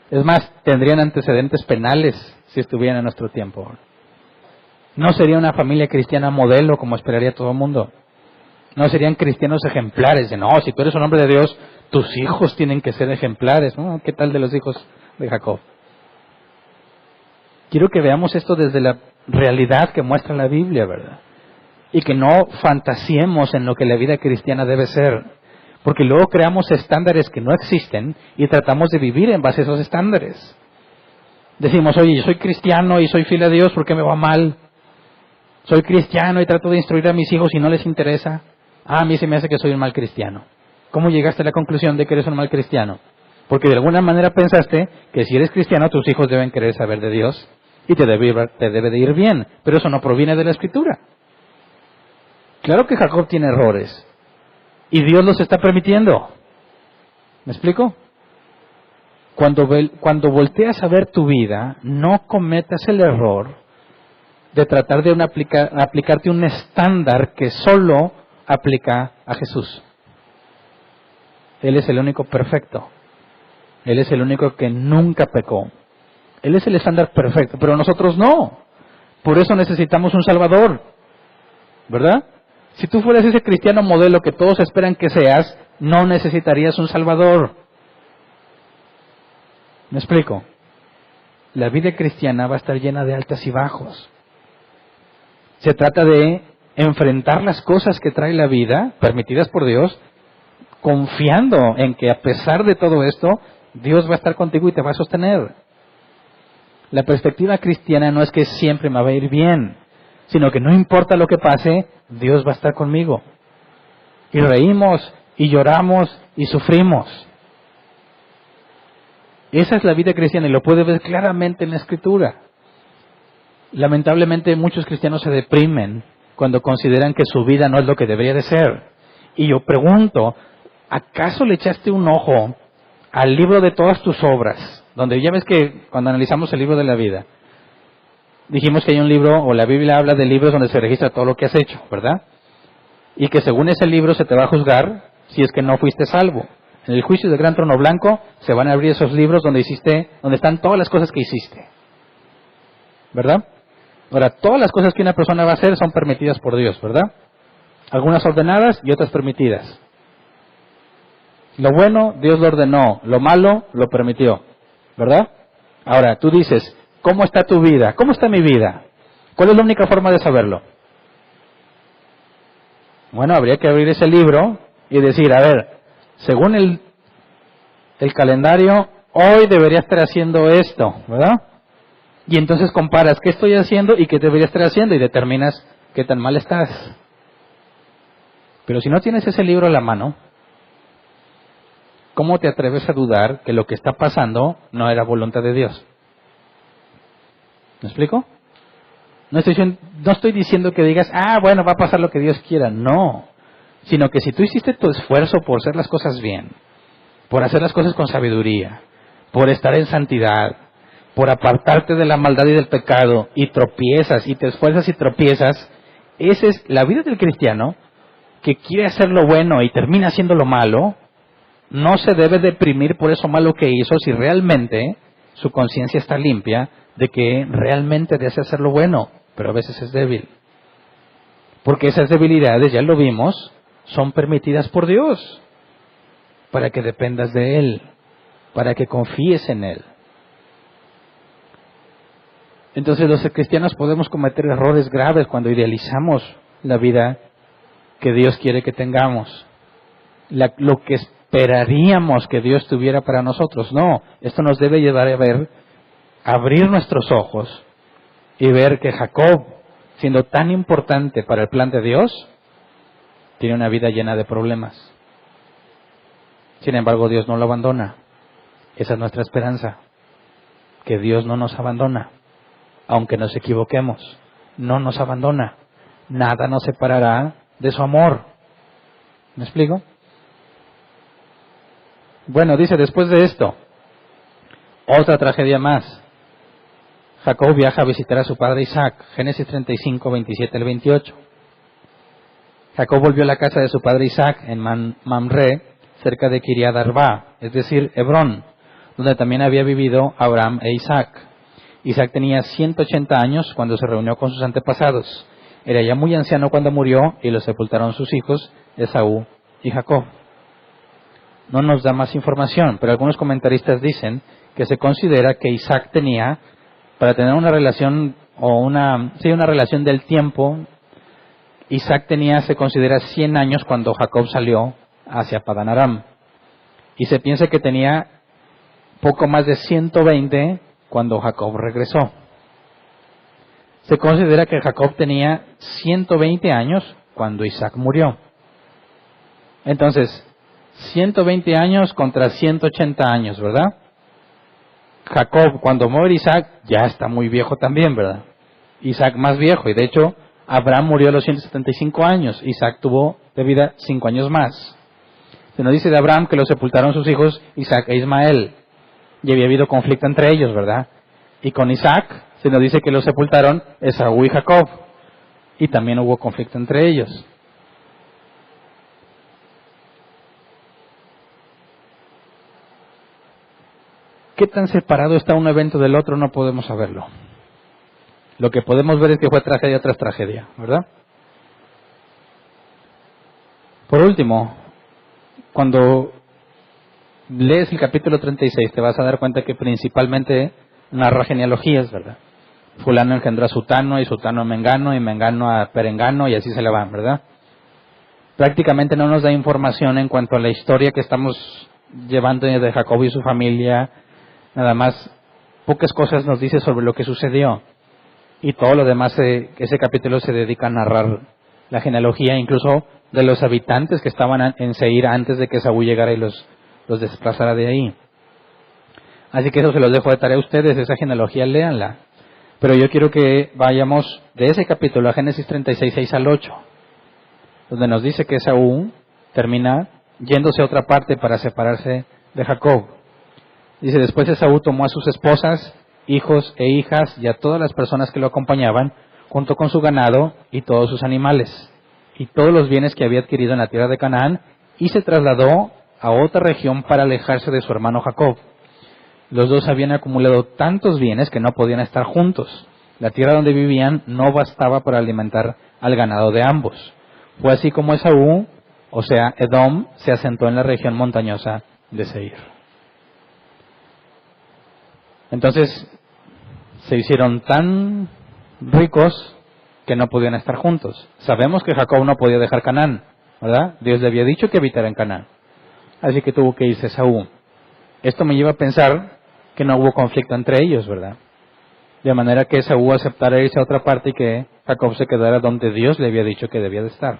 Es más, tendrían antecedentes penales si estuvieran en nuestro tiempo. No sería una familia cristiana modelo como esperaría todo el mundo. No serían cristianos ejemplares. De, no, si tú eres un hombre de Dios, tus hijos tienen que ser ejemplares. ¿No? ¿Qué tal de los hijos de Jacob? Quiero que veamos esto desde la realidad que muestra la Biblia, ¿verdad? Y que no fantasiemos en lo que la vida cristiana debe ser. Porque luego creamos estándares que no existen y tratamos de vivir en base a esos estándares. Decimos, oye, yo soy cristiano y soy fiel a Dios, ¿por qué me va mal? Soy cristiano y trato de instruir a mis hijos y no les interesa. A mí se me hace que soy un mal cristiano. ¿Cómo llegaste a la conclusión de que eres un mal cristiano? Porque de alguna manera pensaste que si eres cristiano tus hijos deben querer saber de Dios y te debe de ir bien. Pero eso no proviene de la Escritura. Claro que Jacob tiene errores y Dios los está permitiendo. ¿Me explico? Cuando volteas a ver tu vida, no cometas el error de tratar de aplicarte un estándar que solo aplica a Jesús. Él es el único perfecto. Él es el único que nunca pecó. Él es el estándar perfecto, pero nosotros no. Por eso necesitamos un Salvador, ¿verdad? Si tú fueras ese cristiano modelo que todos esperan que seas, no necesitarías un Salvador. ¿Me explico? La vida cristiana va a estar llena de altas y bajos. Se trata de enfrentar las cosas que trae la vida, permitidas por Dios, confiando en que a pesar de todo esto, Dios va a estar contigo y te va a sostener. La perspectiva cristiana no es que siempre me va a ir bien, sino que no importa lo que pase, Dios va a estar conmigo. Y reímos, y lloramos, y sufrimos. Esa es la vida cristiana y lo puede ver claramente en la Escritura. Lamentablemente muchos cristianos se deprimen cuando consideran que su vida no es lo que debería de ser. Y yo pregunto, ¿acaso le echaste un ojo al libro de todas tus obras? Donde ya ves que cuando analizamos el libro de la vida, dijimos que hay un libro, o la Biblia habla de libros donde se registra todo lo que has hecho, ¿verdad? Y que según ese libro se te va a juzgar si es que no fuiste salvo. En el juicio del gran trono blanco se van a abrir esos libros donde están todas las cosas que hiciste. ¿Verdad? Ahora, todas las cosas que una persona va a hacer son permitidas por Dios, ¿verdad? Algunas ordenadas y otras permitidas. Lo bueno, Dios lo ordenó. Lo malo, lo permitió. ¿Verdad? Ahora, tú dices, ¿cómo está tu vida? ¿Cómo está mi vida? ¿Cuál es la única forma de saberlo? Bueno, habría que abrir ese libro y decir, a ver, según el calendario, hoy debería estar haciendo esto, ¿verdad? Y entonces comparas qué estoy haciendo y qué debería estar haciendo y determinas qué tan mal estás. Pero si no tienes ese libro a la mano, ¿cómo te atreves a dudar que lo que está pasando no era voluntad de Dios? ¿Me explico? No estoy diciendo que digas, bueno, va a pasar lo que Dios quiera. No. Sino que si tú hiciste tu esfuerzo por hacer las cosas bien, por hacer las cosas con sabiduría, por estar en santidad, por apartarte de la maldad y del pecado, y tropiezas, y te esfuerzas y tropiezas, esa es la vida del cristiano, que quiere hacer lo bueno y termina haciendo lo malo. No se debe deprimir por eso malo que hizo si realmente su conciencia está limpia de que realmente desea hacer lo bueno, pero a veces es débil. Porque esas debilidades, ya lo vimos, son permitidas por Dios, para que dependas de Él, para que confíes en Él. Entonces los cristianos podemos cometer errores graves cuando idealizamos la vida que Dios quiere que tengamos, lo que esperaríamos que Dios tuviera para nosotros. No, esto nos debe llevar a abrir nuestros ojos y ver que Jacob, siendo tan importante para el plan de Dios, tiene una vida llena de problemas. Sin embargo, Dios no lo abandona. Esa es nuestra esperanza, que Dios no nos abandona. Aunque nos equivoquemos, no nos abandona. Nada nos separará de su amor. ¿Me explico? Bueno, dice después de esto, otra tragedia más. Jacob viaja a visitar a su padre Isaac. Génesis 35, 27 al 28. Jacob volvió a la casa de su padre Isaac en Mamre, cerca de Kiriat Arba, es decir, Hebrón, donde también había vivido Abraham e Isaac. Isaac tenía 180 años cuando se reunió con sus antepasados. Era ya muy anciano cuando murió y lo sepultaron sus hijos, Esaú y Jacob. No nos da más información, pero algunos comentaristas dicen que se considera que Isaac tenía, para tener una relación una relación del tiempo, Isaac se considera 100 años cuando Jacob salió hacia Padán Aram. Y se piensa que tenía poco más de 120 cuando Jacob regresó. Se considera que Jacob tenía 120 años cuando Isaac murió. Entonces, 120 años contra 180 años, ¿verdad? Jacob, cuando muere Isaac, ya está muy viejo también, ¿verdad? Isaac más viejo, y de hecho, Abraham murió a los 175 años, Isaac tuvo de vida 5 años más. Se nos dice de Abraham que lo sepultaron sus hijos Isaac e Ismael, y había habido conflicto entre ellos, ¿verdad? Y con Isaac se nos dice que lo sepultaron Esaú y Jacob, y también hubo conflicto entre ellos. ¿Qué tan separado está un evento del otro? No podemos saberlo. Lo que podemos ver es que fue tragedia tras tragedia, ¿verdad? Por último, cuando lees el capítulo 36 te vas a dar cuenta que principalmente narra genealogías, ¿verdad? Fulano engendró a Sutano y Sutano a Mengano y Mengano a Perengano y así se le van, ¿verdad? Prácticamente no nos da información en cuanto a la historia que estamos llevando de Jacob y su familia. Nada más, pocas cosas nos dice sobre lo que sucedió. Y todo lo demás, ese capítulo se dedica a narrar la genealogía, incluso de los habitantes que estaban en Seir antes de que Saúl llegara y los desplazara de ahí. Así que eso se los dejo de tarea a ustedes, esa genealogía léanla. Pero yo quiero que vayamos de ese capítulo a Génesis 36, 6 al 8, donde nos dice que Saúl termina yéndose a otra parte para separarse de Jacob. Dice, después Esaú tomó a sus esposas, hijos e hijas y a todas las personas que lo acompañaban, junto con su ganado y todos sus animales, y todos los bienes que había adquirido en la tierra de Canaán, y se trasladó a otra región para alejarse de su hermano Jacob. Los dos habían acumulado tantos bienes que no podían estar juntos. La tierra donde vivían no bastaba para alimentar al ganado de ambos. Fue así como Esaú, o sea, Edom, se asentó en la región montañosa de Seir. Entonces, se hicieron tan ricos que no podían estar juntos. Sabemos que Jacob no podía dejar Canaán, ¿verdad? Dios le había dicho que habitara en Canaán. Así que tuvo que irse Esaú. Esto me lleva a pensar que no hubo conflicto entre ellos, ¿verdad? De manera que Esaú aceptara irse a otra parte y que Jacob se quedara donde Dios le había dicho que debía de estar.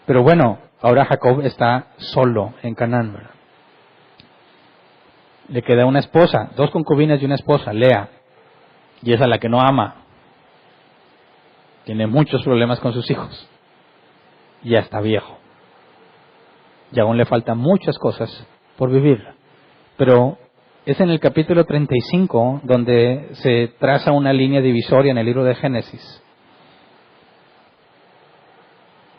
Pero bueno, ahora Jacob está solo en Canaán, ¿verdad? Le queda una esposa, 2 concubinas y una esposa, Lea, y es a la que no ama. Tiene muchos problemas con sus hijos. Ya está viejo. Y aún le faltan muchas cosas por vivir. Pero es en el capítulo 35 donde se traza una línea divisoria en el libro de Génesis.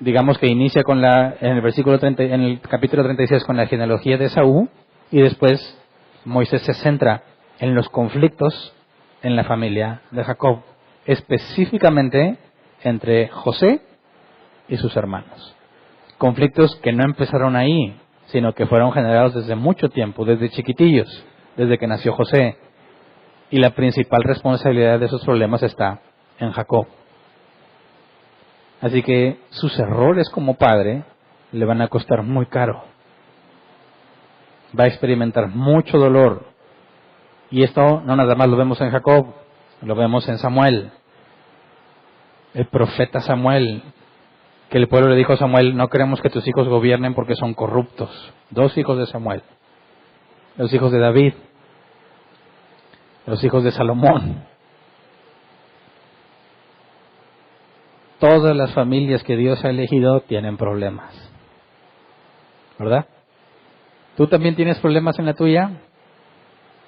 Digamos que inicia en el versículo 30, en el capítulo 36 con la genealogía de Esaú, y después Moisés se centra en los conflictos en la familia de Jacob, específicamente entre José y sus hermanos. Conflictos que no empezaron ahí, sino que fueron generados desde mucho tiempo, desde chiquitillos, desde que nació José. Y la principal responsabilidad de esos problemas está en Jacob. Así que sus errores como padre le van a costar muy caro. Va a experimentar mucho dolor. Y esto no nada más lo vemos en Jacob, lo vemos en Samuel. El profeta Samuel, que el pueblo le dijo a Samuel: no queremos que tus hijos gobiernen porque son corruptos. 2 hijos de Samuel. Los hijos de David. Los hijos de Salomón. Todas las familias que Dios ha elegido tienen problemas. ¿Verdad? ¿Tú también tienes problemas en la tuya?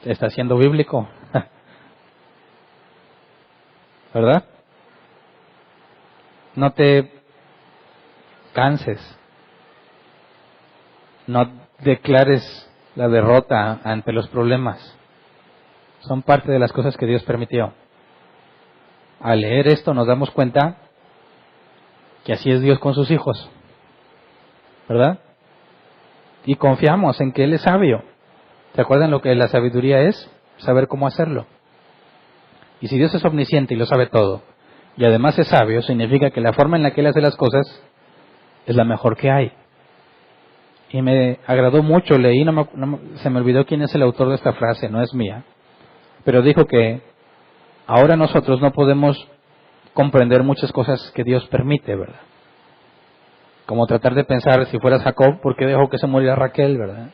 ¿Está siendo bíblico? ¿Verdad? No te canses. No declares la derrota ante los problemas. Son parte de las cosas que Dios permitió. Al leer esto nos damos cuenta que así es Dios con sus hijos. ¿Verdad? Y confiamos en que Él es sabio. ¿Se acuerdan lo que la sabiduría es? Saber cómo hacerlo. Y si Dios es omnisciente y lo sabe todo, y además es sabio, significa que la forma en la que Él hace las cosas es la mejor que hay. Y me agradó mucho, leí, se me olvidó quién es el autor de esta frase, no es mía, pero dijo que ahora nosotros no podemos comprender muchas cosas que Dios permite, ¿verdad? Como tratar de pensar, si fueras Jacob, ¿por qué dejó que se muriera Raquel, verdad?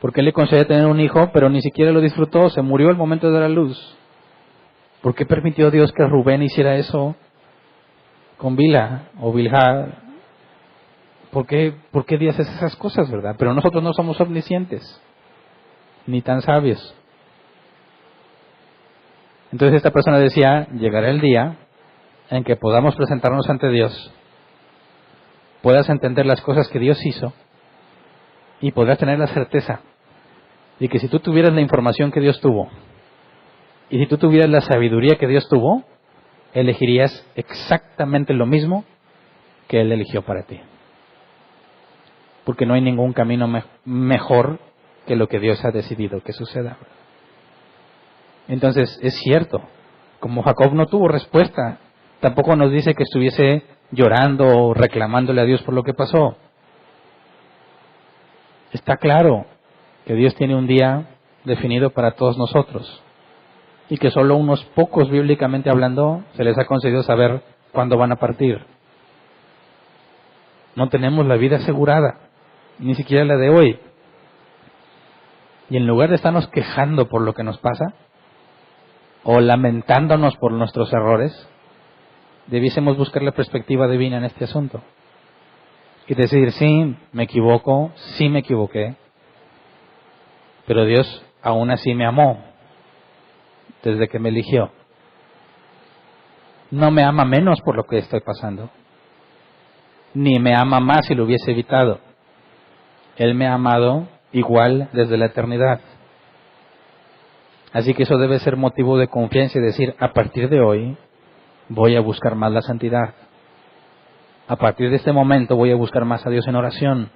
¿Por qué le concedió tener un hijo, pero ni siquiera lo disfrutó? Se murió al momento de dar a luz. ¿Por qué permitió Dios que Rubén hiciera eso con Bilha o Bilha? ¿Por qué Dios hace esas cosas, verdad? Pero nosotros no somos omniscientes, ni tan sabios. Entonces esta persona decía: llegará el día en que podamos presentarnos ante Dios, puedas entender las cosas que Dios hizo y podrás tener la certeza de que si tú tuvieras la información que Dios tuvo y si tú tuvieras la sabiduría que Dios tuvo, elegirías exactamente lo mismo que Él eligió para ti. Porque no hay ningún camino mejor que lo que Dios ha decidido que suceda. Entonces, es cierto, como Jacob no tuvo respuesta, tampoco nos dice que estuviese llorando o reclamándole a Dios por lo que pasó. Está claro que Dios tiene un día definido para todos nosotros y que solo unos pocos, bíblicamente hablando, se les ha concedido saber cuándo van a partir. No tenemos la vida asegurada, ni siquiera la de hoy. Y en lugar de estarnos quejando por lo que nos pasa o lamentándonos por nuestros errores, debiésemos buscar la perspectiva divina en este asunto y decir: sí, me equivoco, sí me equivoqué, pero Dios aún así me amó desde que me eligió. No me ama menos por lo que estoy pasando, ni me ama más si lo hubiese evitado. Él me ha amado igual desde la eternidad. Así que eso debe ser motivo de confianza y decir, a partir de hoy voy a buscar más la santidad. A partir de este momento voy a buscar más a Dios en oración.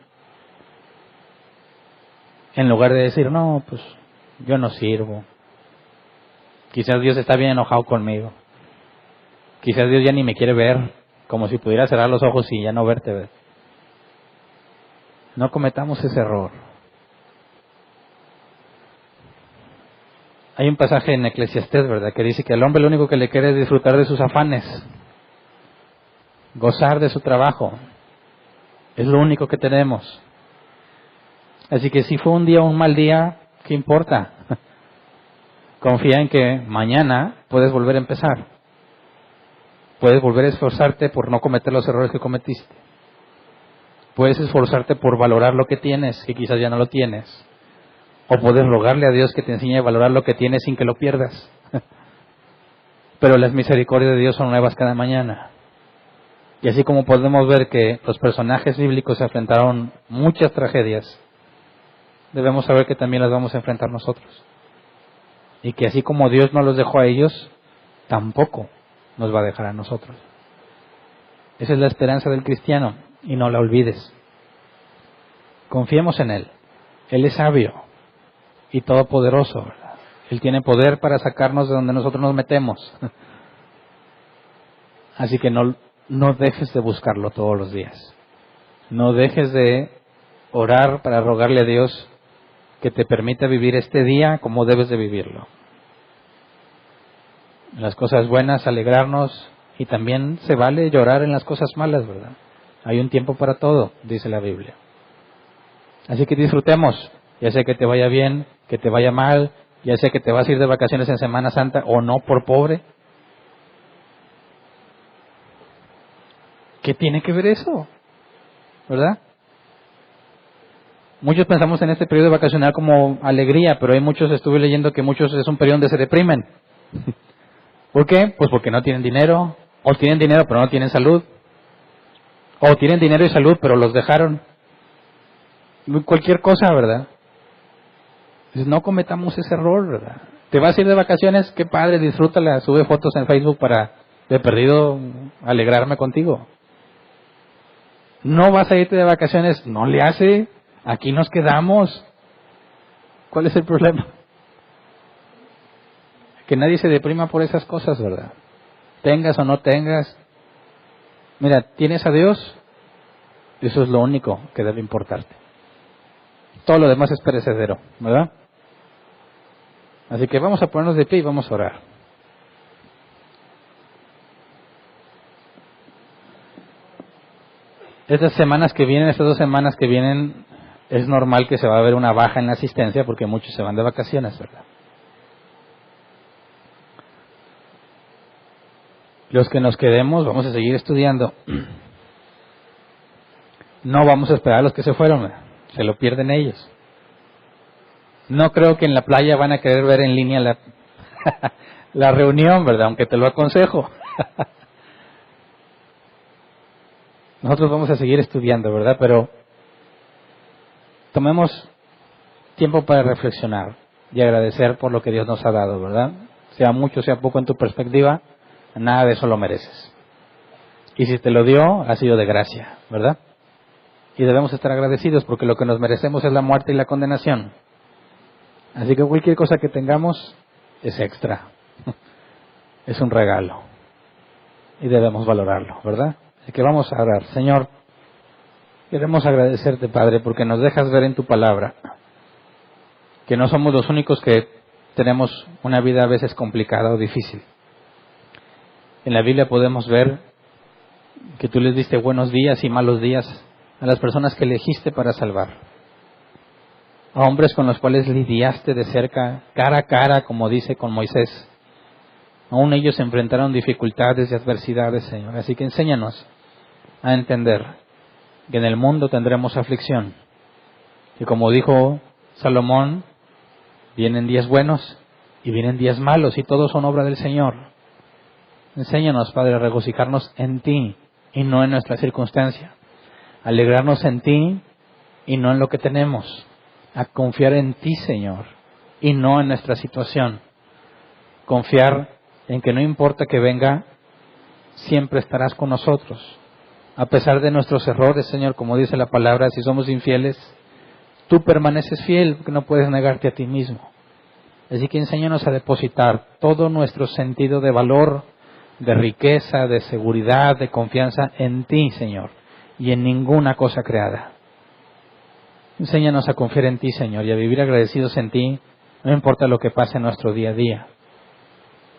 En lugar de decir, no, pues yo no sirvo. Quizás Dios está bien enojado conmigo. Quizás Dios ya ni me quiere ver, como si pudiera cerrar los ojos y ya no verte. No cometamos ese error. Hay un pasaje en Eclesiastés, ¿verdad?, que dice que al hombre lo único que le quiere es disfrutar de sus afanes, gozar de su trabajo. Es lo único que tenemos. Así que si fue un día o un mal día, ¿qué importa? Confía en que mañana puedes volver a empezar. Puedes volver a esforzarte por no cometer los errores que cometiste. Puedes esforzarte por valorar lo que tienes, que quizás ya no lo tienes. O puedes rogarle a Dios que te enseñe a valorar lo que tienes sin que lo pierdas. Pero las misericordias de Dios son nuevas cada mañana. Y así como podemos ver que los personajes bíblicos se enfrentaron muchas tragedias, debemos saber que también las vamos a enfrentar nosotros. Y que así como Dios no los dejó a ellos, tampoco nos va a dejar a nosotros. Esa es la esperanza del cristiano, y no la olvides. Confiemos en Él. Él es sabio y todopoderoso, ¿verdad? Él tiene poder para sacarnos de donde nosotros nos metemos. Así que no dejes de buscarlo todos los días. No dejes de orar para rogarle a Dios que te permita vivir este día como debes de vivirlo. En las cosas buenas, alegrarnos, y también se vale llorar en las cosas malas, ¿verdad? Hay un tiempo para todo, dice la Biblia. Así que disfrutemos, ya sea que te vaya bien, que te vaya mal, ya sea que te vas a ir de vacaciones en Semana Santa o no por pobre. ¿Qué tiene que ver eso? ¿Verdad? Muchos pensamos en este periodo vacacional como alegría, pero hay muchos, estuve leyendo que muchos es un periodo donde se deprimen. ¿Por qué? Pues porque no tienen dinero, o tienen dinero pero no tienen salud, o tienen dinero y salud pero los dejaron. Cualquier cosa, ¿verdad? Pues no cometamos ese error, ¿verdad? Te vas a ir de vacaciones, qué padre, disfrútala, sube fotos en Facebook para, de perdido, alegrarme contigo. No vas a irte de vacaciones, no le hace, aquí nos quedamos. ¿Cuál es el problema? Que nadie se deprima por esas cosas, ¿verdad? Tengas o no tengas. Mira, tienes a Dios, eso es lo único que debe importarte. Todo lo demás es perecedero, ¿verdad? Así que vamos a ponernos de pie y vamos a orar. Estas 2 semanas que vienen, es normal que se va a ver una baja en la asistencia porque muchos se van de vacaciones, ¿verdad? Los que nos quedemos vamos a seguir estudiando. No vamos a esperar a los que se fueron, ¿verdad? Se lo pierden ellos. No creo que en la playa van a querer ver en línea la reunión, ¿verdad? Aunque te lo aconsejo. Nosotros vamos a seguir estudiando, ¿verdad? Pero tomemos tiempo para reflexionar y agradecer por lo que Dios nos ha dado, ¿verdad? Sea mucho, sea poco en tu perspectiva, nada de eso lo mereces. Y si te lo dio, ha sido de gracia, ¿verdad? Y debemos estar agradecidos porque lo que nos merecemos es la muerte y la condenación. Así que cualquier cosa que tengamos es extra. Es un regalo. Y debemos valorarlo, ¿verdad? Así que vamos a orar. Señor, queremos agradecerte, Padre, porque nos dejas ver en tu palabra que no somos los únicos que tenemos una vida a veces complicada o difícil. En la Biblia podemos ver que tú les diste buenos días y malos días a las personas que elegiste para salvar. A hombres con los cuales lidiaste de cerca, cara a cara, como dice con Moisés. Aún ellos enfrentaron dificultades y adversidades, Señor. Así que enséñanos a entender que en el mundo tendremos aflicción. Y como dijo Salomón, vienen días buenos y vienen días malos y todos son obra del Señor. Enséñanos, Padre, a regocijarnos en ti y no en nuestra circunstancia. Alegrarnos en ti y no en lo que tenemos, a confiar en ti, Señor, y no en nuestra situación. Confiar en que no importa que venga, siempre estarás con nosotros. A pesar de nuestros errores, Señor, como dice la palabra, si somos infieles, tú permaneces fiel porque no puedes negarte a ti mismo. Así que enséñanos a depositar todo nuestro sentido de valor, de riqueza, de seguridad, de confianza en ti, Señor, y en ninguna cosa creada. Enséñanos a confiar en ti, Señor, y a vivir agradecidos en ti, no importa lo que pase en nuestro día a día.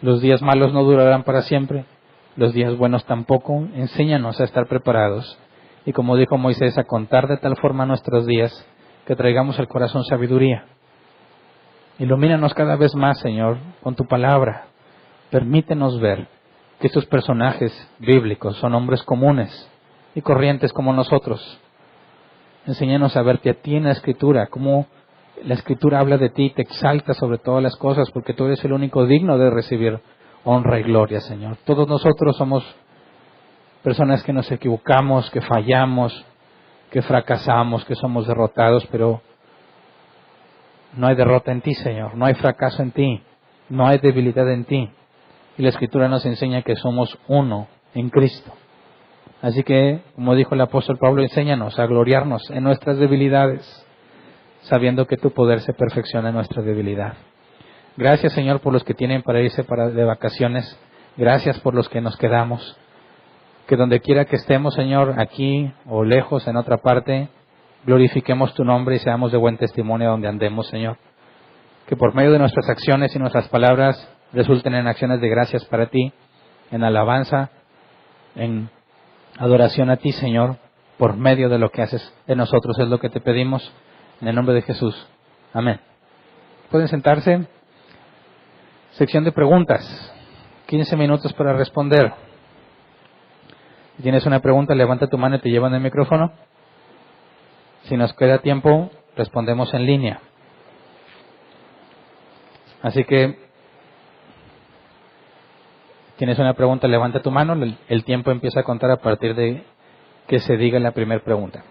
Los días malos no durarán para siempre, los días buenos tampoco. Enséñanos a estar preparados y, como dijo Moisés, a contar de tal forma nuestros días que traigamos al corazón sabiduría. Ilumínanos cada vez más, Señor, con tu palabra. Permítenos ver que estos personajes bíblicos son hombres comunes y corrientes como nosotros. Enséñanos a verte a ti en la Escritura, cómo la Escritura habla de ti y te exalta sobre todas las cosas, porque tú eres el único digno de recibir honra y gloria, Señor. Todos nosotros somos personas que nos equivocamos, que fallamos, que fracasamos, que somos derrotados, pero no hay derrota en ti, Señor, no hay fracaso en ti, no hay debilidad en ti. Y la Escritura nos enseña que somos uno en Cristo. Así que, como dijo el apóstol Pablo, enséñanos a gloriarnos en nuestras debilidades, sabiendo que tu poder se perfecciona en nuestra debilidad. Gracias, Señor, por los que tienen para irse de vacaciones. Gracias por los que nos quedamos. Que donde quiera que estemos, Señor, aquí o lejos, en otra parte, glorifiquemos tu nombre y seamos de buen testimonio donde andemos, Señor. Que por medio de nuestras acciones y nuestras palabras resulten en acciones de gracias para ti, en alabanza, en adoración a ti, Señor, por medio de lo que haces en nosotros. Es lo que te pedimos en el nombre de Jesús. Amén. Pueden sentarse. Sección de preguntas. 15 minutos para responder. Si tienes una pregunta, levanta tu mano y te llevan el micrófono. Si nos queda tiempo, respondemos en línea. Así que, tienes una pregunta, levanta tu mano. El tiempo empieza a contar a partir de que se diga la primera pregunta.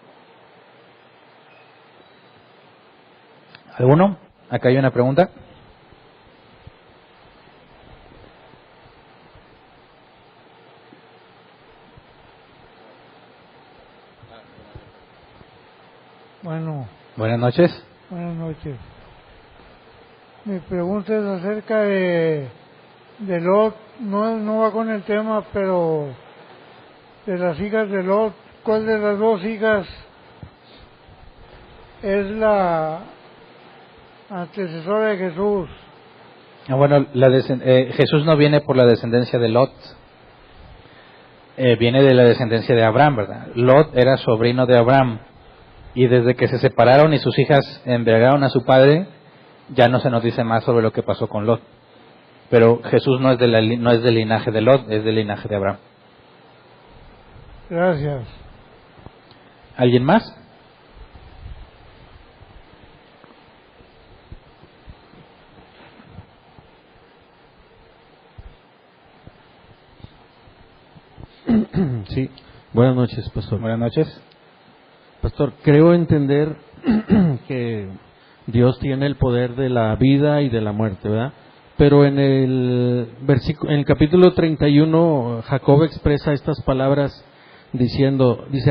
¿Alguno? Acá hay una pregunta. Bueno, Buenas noches. buenas noches. Mi pregunta es acerca de Lot. No va con el tema, pero de las hijas de Lot. ¿Cuál de las dos hijas es la antecesora de Jesús? Bueno, Jesús no viene por la descendencia de Lot. Viene de la descendencia de Abraham, ¿verdad? Lot era sobrino de Abraham. Y desde que se separaron y sus hijas embriagaron a su padre, ya no se nos dice más sobre lo que pasó con Lot. Pero Jesús no es del linaje de Lot, es del linaje de Abraham. Gracias. ¿Alguien más? Sí, buenas noches, pastor. Buenas noches. Pastor, creo entender que Dios tiene el poder de la vida y de la muerte, ¿verdad? Pero en el capítulo 31, Jacob expresa estas palabras dice,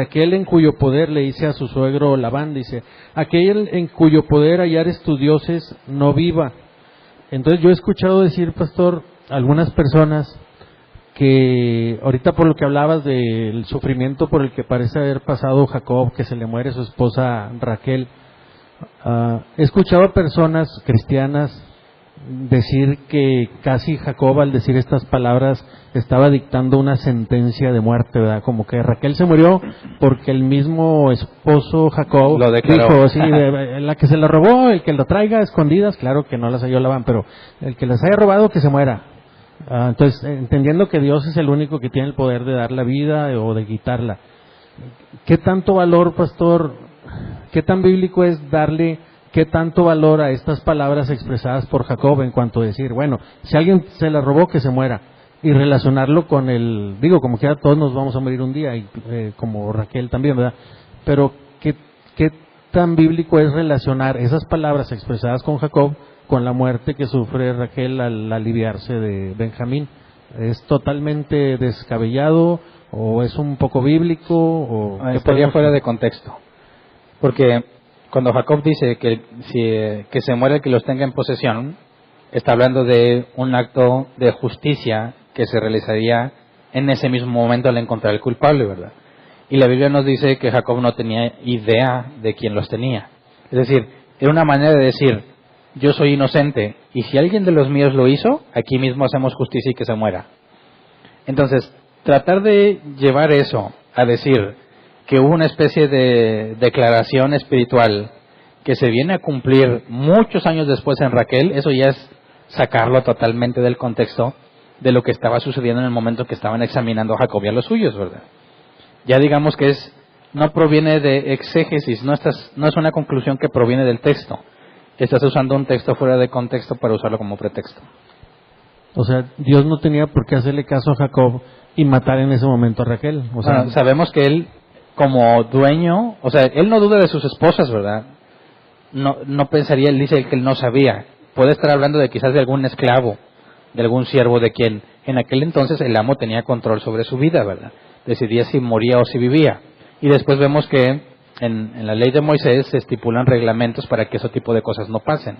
aquel en cuyo poder, le dice a su suegro Labán, dice, aquel en cuyo poder hallares tus dioses no viva. Entonces yo he escuchado decir, pastor, algunas personas que ahorita por lo que hablabas del sufrimiento por el que parece haber pasado Jacob, que se le muere su esposa Raquel, he escuchado a personas cristianas decir que casi Jacob, al decir estas palabras, estaba dictando una sentencia de muerte, ¿verdad? Como que Raquel se murió porque el mismo esposo Jacob lo declaró. dijo, sí, la que se la robó, el que la traiga a escondidas, claro que no las halló Labán, pero el que las haya robado, que se muera. Entonces, entendiendo que Dios es el único que tiene el poder de dar la vida o de quitarla, ¿qué tanto valor, pastor, qué tan bíblico es darle, qué tanto valor a estas palabras expresadas por Jacob en cuanto a decir, bueno, si alguien se la robó, que se muera, y relacionarlo con como quiera todos nos vamos a morir un día, y como Raquel también, ¿verdad? Pero ¿qué tan bíblico es relacionar esas palabras expresadas con Jacob con la muerte que sufre Raquel al aliviarse de Benjamín. ¿Es totalmente descabellado o es un poco bíblico? O estaría fuera de contexto. Porque cuando Jacob dice que se muere el que los tenga en posesión, está hablando de un acto de justicia que se realizaría en ese mismo momento al encontrar el culpable, ¿verdad? Y la Biblia nos dice que Jacob no tenía idea de quién los tenía. Es decir, era una manera de decir, yo soy inocente, y si alguien de los míos lo hizo, aquí mismo hacemos justicia y que se muera. Entonces, tratar de llevar eso a decir que hubo una especie de declaración espiritual que se viene a cumplir muchos años después en Raquel, eso ya es sacarlo totalmente del contexto de lo que estaba sucediendo en el momento que estaban examinando a Jacob y a los suyos, ¿verdad? Ya digamos que no proviene de exégesis, no es una conclusión que proviene del texto. Estás usando un texto fuera de contexto para usarlo como pretexto. O sea, Dios no tenía por qué hacerle caso a Jacob y matar en ese momento a Raquel. O sea, bueno, sabemos que él, como dueño, o sea, él no duda de sus esposas, ¿verdad? No pensaría, él dice que él no sabía. Puede estar hablando de quizás de algún esclavo, de algún siervo de quien en aquel entonces el amo tenía control sobre su vida, ¿verdad? Decidía si moría o si vivía. Y después vemos que en la ley de Moisés se estipulan reglamentos para que ese tipo de cosas no pasen.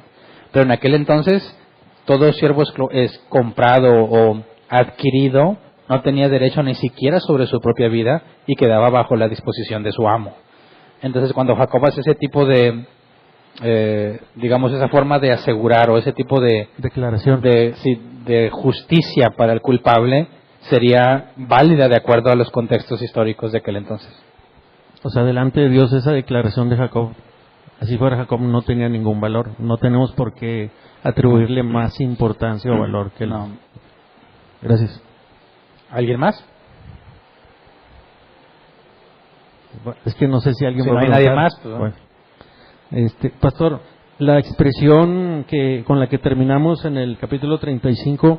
Pero en aquel entonces, todo siervo es comprado o adquirido, no tenía derecho ni siquiera sobre su propia vida y quedaba bajo la disposición de su amo. Entonces, cuando Jacob hace ese tipo de, digamos, esa forma de asegurar o ese tipo de declaración de justicia para el culpable, sería válida de acuerdo a los contextos históricos de aquel entonces. O sea, delante de Dios esa declaración de Jacob, así fuera Jacob, no tenía ningún valor. No tenemos por qué atribuirle más importancia o valor que él. No. Gracias. ¿Alguien más? Es que no sé si alguien Si va no a hay nadie preguntar. más, pues, bueno. Pastor, la expresión con la que terminamos en el capítulo 35,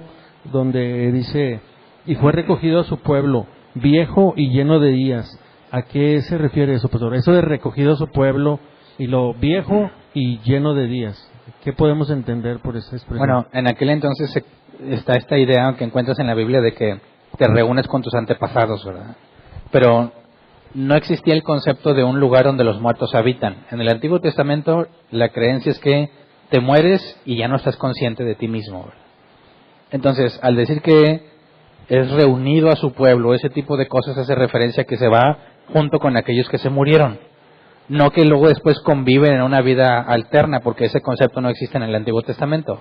donde dice, y fue recogido a su pueblo, viejo y lleno de días. ¿A qué se refiere eso, pastor? Eso de recogido a su pueblo y lo viejo y lleno de días. ¿Qué podemos entender por esa expresión? Bueno, en aquel entonces está esta idea que encuentras en la Biblia de que te reúnes con tus antepasados, ¿verdad? Pero no existía el concepto de un lugar donde los muertos habitan. En el Antiguo Testamento la creencia es que te mueres y ya no estás consciente de ti mismo, ¿verdad? Entonces, al decir que es reunido a su pueblo, ese tipo de cosas hace referencia a que se va junto con aquellos que se murieron. No que luego después conviven en una vida alterna, porque ese concepto no existe en el Antiguo Testamento.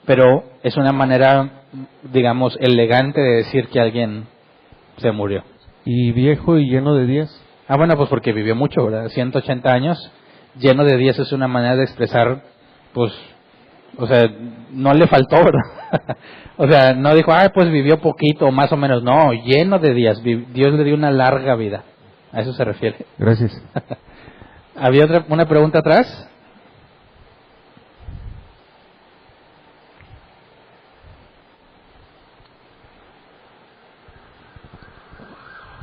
Pero es una manera, digamos, elegante de decir que alguien se murió. ¿Y viejo y lleno de días? Bueno, pues porque vivió mucho, ¿verdad? 180 años. Lleno de días es una manera de expresar, pues, o sea, no le faltó, ¿verdad? O sea, no dijo, pues vivió poquito, más o menos. No, lleno de días. Dios le dio una larga vida. A eso se refiere. Gracias. ¿Había una pregunta atrás?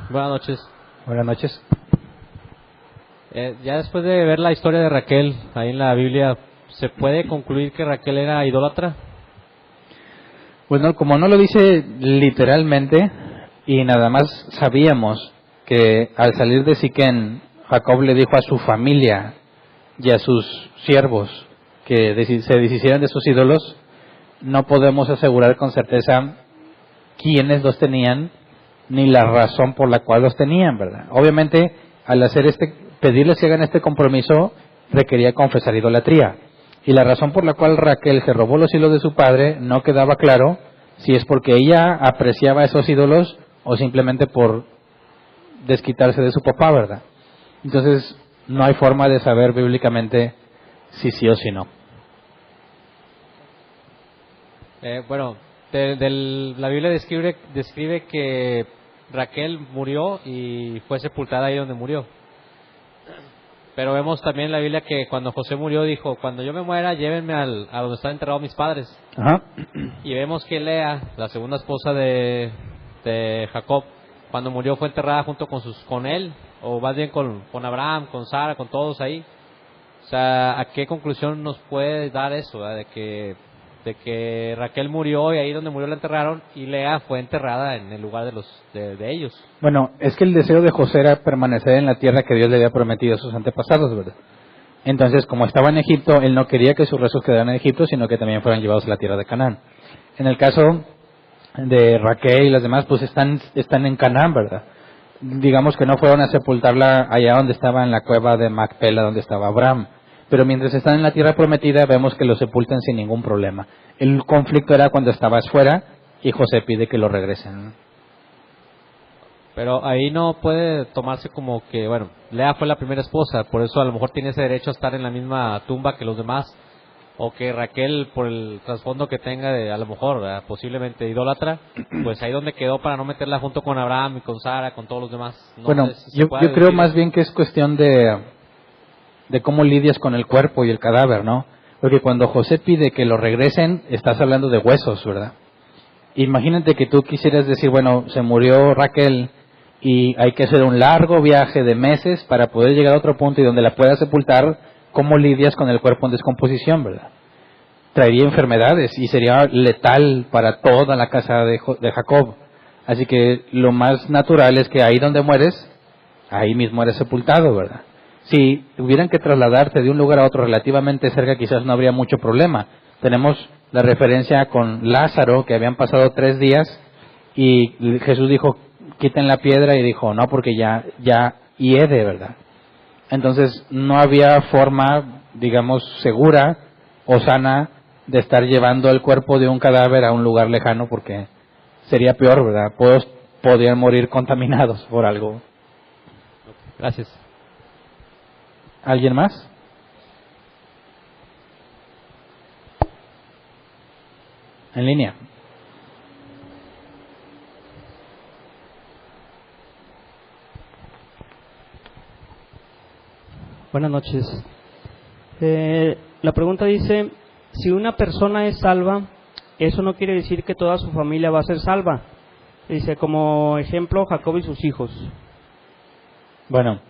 Buenas noches. Buenas noches. Ya después de ver la historia de Raquel ahí en la Biblia, ¿se puede concluir que Raquel era idólatra? Pues no, como no lo dice literalmente, y nada más sabíamos que al salir de Siquén, Jacob le dijo a su familia y a sus siervos que se deshicieran de sus ídolos, no podemos asegurar con certeza quiénes los tenían ni la razón por la cual los tenían, ¿verdad? Obviamente, al hacer pedirles que hagan este compromiso, requería confesar idolatría. Y la razón por la cual Raquel se robó los hilos de su padre no quedaba claro si es porque ella apreciaba esos ídolos o simplemente por desquitarse de su papá, ¿verdad? Entonces, no hay forma de saber bíblicamente si sí o si no. La Biblia describe que Raquel murió y fue sepultada ahí donde murió. Pero vemos también en la Biblia que cuando José murió dijo, cuando yo me muera, llévenme a donde están enterrados mis padres. Ajá. Y vemos que Lea, la segunda esposa de Jacob, cuando murió fue enterrada junto con él, o más bien con Abraham, con Sara, con todos ahí. O sea, ¿a qué conclusión nos puede dar eso? ¿Verdad? De que Raquel murió y ahí donde murió la enterraron y Lea fue enterrada en el lugar de ellos. Bueno, es que el deseo de José era permanecer en la tierra que Dios le había prometido a sus antepasados, ¿verdad? Entonces, como estaba en Egipto, él no quería que sus restos quedaran en Egipto, sino que también fueran llevados a la tierra de Canaán. En el caso de Raquel y las demás, pues están en Canaán, ¿verdad? Digamos que no fueron a sepultarla allá donde estaba en la cueva de Macpela, donde estaba Abraham. Pero mientras están en la tierra prometida, vemos que lo sepultan sin ningún problema. El conflicto era cuando estabas fuera y José pide que lo regresen. Pero ahí no puede tomarse como que, bueno, Lea fue la primera esposa, por eso a lo mejor tiene ese derecho a estar en la misma tumba que los demás. O que Raquel, por el trasfondo que tenga de, a lo mejor, ¿verdad?, posiblemente idólatra, pues ahí donde quedó para no meterla junto con Abraham y con Sara, con todos los demás. No bueno, sé si yo creo más bien que es cuestión de cómo lidias con el cuerpo y el cadáver, ¿no? Porque cuando José pide que lo regresen, estás hablando de huesos, ¿verdad? Imagínate que tú quisieras decir, bueno, se murió Raquel y hay que hacer un largo viaje de meses para poder llegar a otro punto y donde la puedas sepultar. ¿Cómo lidias con el cuerpo en descomposición, verdad? Traería enfermedades y sería letal para toda la casa de Jacob. Así que lo más natural es que ahí donde mueres, ahí mismo eres sepultado, ¿verdad? Si tuvieran que trasladarte de un lugar a otro relativamente cerca, quizás no habría mucho problema. Tenemos la referencia con Lázaro, que habían pasado 3 días, y Jesús dijo, quiten la piedra, y dijo, no, porque ya hiede, ¿verdad? Entonces no había forma, digamos, segura o sana de estar llevando el cuerpo de un cadáver a un lugar lejano, porque sería peor, ¿verdad? Podrían morir contaminados por algo. Gracias. ¿Alguien más? En línea. Buenas noches. La pregunta dice, si una persona es salva, eso no quiere decir que toda su familia va a ser salva. Dice, como ejemplo, Jacob y sus hijos. Bueno,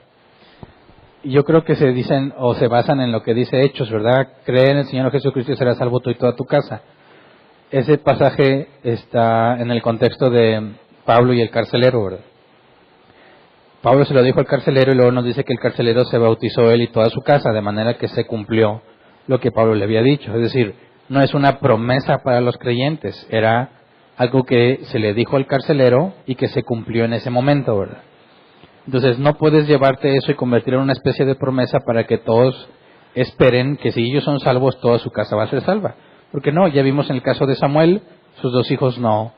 yo creo que se dicen o se basan en lo que dice Hechos, ¿verdad? Cree en el Señor Jesucristo y serás salvo tú y toda tu casa. Ese pasaje está en el contexto de Pablo y el carcelero, ¿verdad? Pablo se lo dijo al carcelero y luego nos dice que el carcelero se bautizó él y toda su casa, de manera que se cumplió lo que Pablo le había dicho. Es decir, no es una promesa para los creyentes, era algo que se le dijo al carcelero y que se cumplió en ese momento, ¿verdad? Entonces no puedes llevarte eso y convertirlo en una especie de promesa para que todos esperen que si ellos son salvos, toda su casa va a ser salva. Porque no, ya vimos en el caso de Samuel, sus 2 hijos no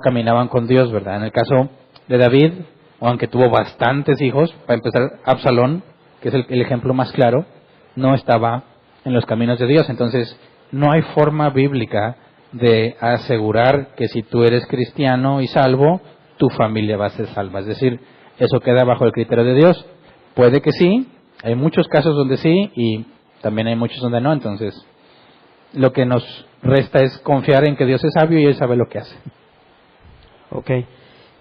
caminaban con Dios, ¿verdad? En el caso de David, aunque tuvo bastantes hijos, para empezar, Absalón, que es el ejemplo más claro, no estaba en los caminos de Dios. Entonces, no hay forma bíblica de asegurar que si tú eres cristiano y salvo, tu familia va a ser salva. Es decir, eso queda bajo el criterio de Dios. Puede que sí, hay muchos casos donde sí y también hay muchos donde no. Entonces, lo que nos resta es confiar en que Dios es sabio y Él sabe lo que hace. Ok.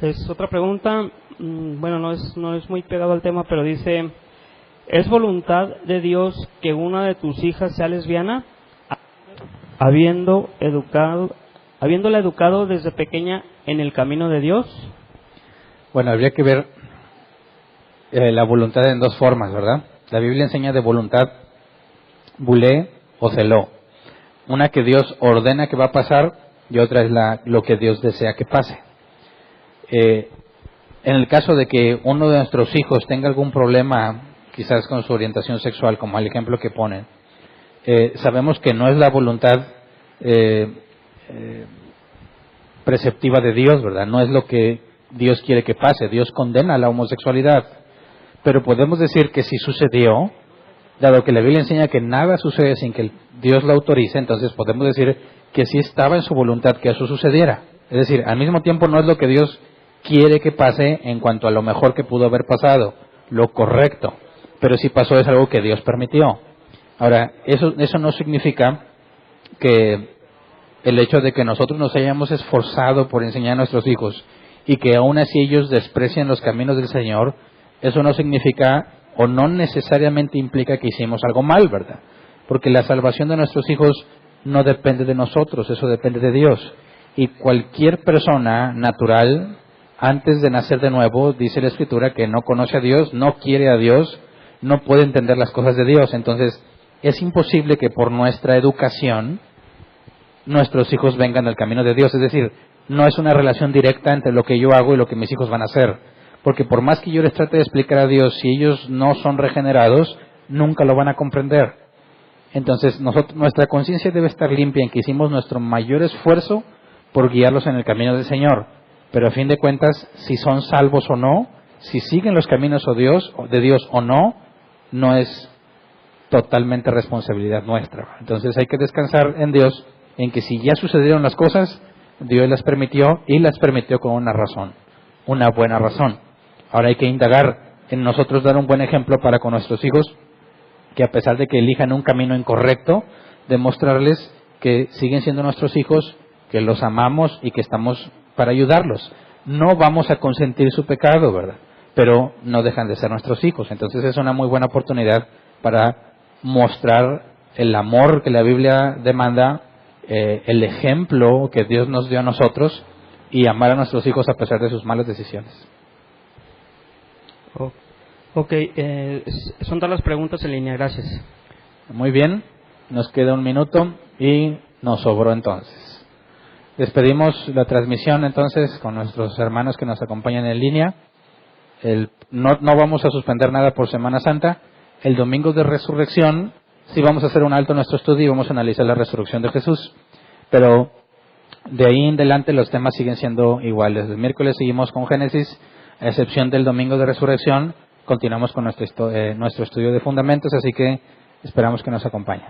Es otra pregunta, bueno, no es muy pegado al tema, pero dice, ¿es voluntad de Dios que una de tus hijas sea lesbiana? Habiéndola educado desde pequeña en el camino de Dios. Bueno, habría que ver la voluntad en 2 formas, ¿verdad? La Biblia enseña de voluntad bulé o celó. Una que Dios ordena que va a pasar y otra es lo que Dios desea que pase. En el caso de que uno de nuestros hijos tenga algún problema, quizás con su orientación sexual, como el ejemplo que ponen, sabemos que no es la voluntad preceptiva de Dios, ¿verdad? No es lo que Dios quiere que pase. Dios condena la homosexualidad. Pero podemos decir que si sucedió, dado que la Biblia enseña que nada sucede sin que Dios lo autorice, entonces podemos decir que sí estaba en su voluntad que eso sucediera. Es decir, al mismo tiempo no es lo que Dios quiere que pase en cuanto a lo mejor que pudo haber pasado, lo correcto, pero si pasó es algo que Dios permitió. Ahora, eso no significa que el hecho de que nosotros nos hayamos esforzado por enseñar a nuestros hijos y que aún así ellos desprecian los caminos del Señor, eso no significa o no necesariamente implica que hicimos algo mal, ¿verdad? Porque la salvación de nuestros hijos no depende de nosotros, eso depende de Dios. Y cualquier persona natural, antes de nacer de nuevo, dice la Escritura que no conoce a Dios, no quiere a Dios, no puede entender las cosas de Dios. Entonces, es imposible que por nuestra educación nuestros hijos vengan al camino de Dios. Es decir, no es una relación directa entre lo que yo hago y lo que mis hijos van a hacer. Porque por más que yo les trate de explicar a Dios, si ellos no son regenerados, nunca lo van a comprender. Entonces, nuestra conciencia debe estar limpia en que hicimos nuestro mayor esfuerzo por guiarlos en el camino del Señor. Pero a fin de cuentas, si son salvos o no, si siguen los caminos de Dios o no, no es totalmente responsabilidad nuestra. Entonces hay que descansar en Dios, en que si ya sucedieron las cosas, Dios las permitió y las permitió con una razón, una buena razón. Ahora hay que indagar en nosotros, dar un buen ejemplo para con nuestros hijos, que a pesar de que elijan un camino incorrecto, demostrarles que siguen siendo nuestros hijos, que los amamos y que estamos para ayudarlos. No vamos a consentir su pecado, ¿verdad? Pero no dejan de ser nuestros hijos. Entonces es una muy buena oportunidad para mostrar el amor que la Biblia demanda, el ejemplo que Dios nos dio a nosotros y amar a nuestros hijos a pesar de sus malas decisiones. Ok, son todas las preguntas en línea, gracias. Muy bien, nos queda un minuto y nos sobró entonces. Despedimos la transmisión entonces con nuestros hermanos que nos acompañan en línea. No vamos a suspender nada por Semana Santa. El domingo de resurrección sí vamos a hacer un alto en nuestro estudio y vamos a analizar la resurrección de Jesús. Pero de ahí en adelante los temas siguen siendo iguales. El miércoles seguimos con Génesis, a excepción del domingo de resurrección. Continuamos con nuestro estudio de fundamentos, así que esperamos que nos acompañen.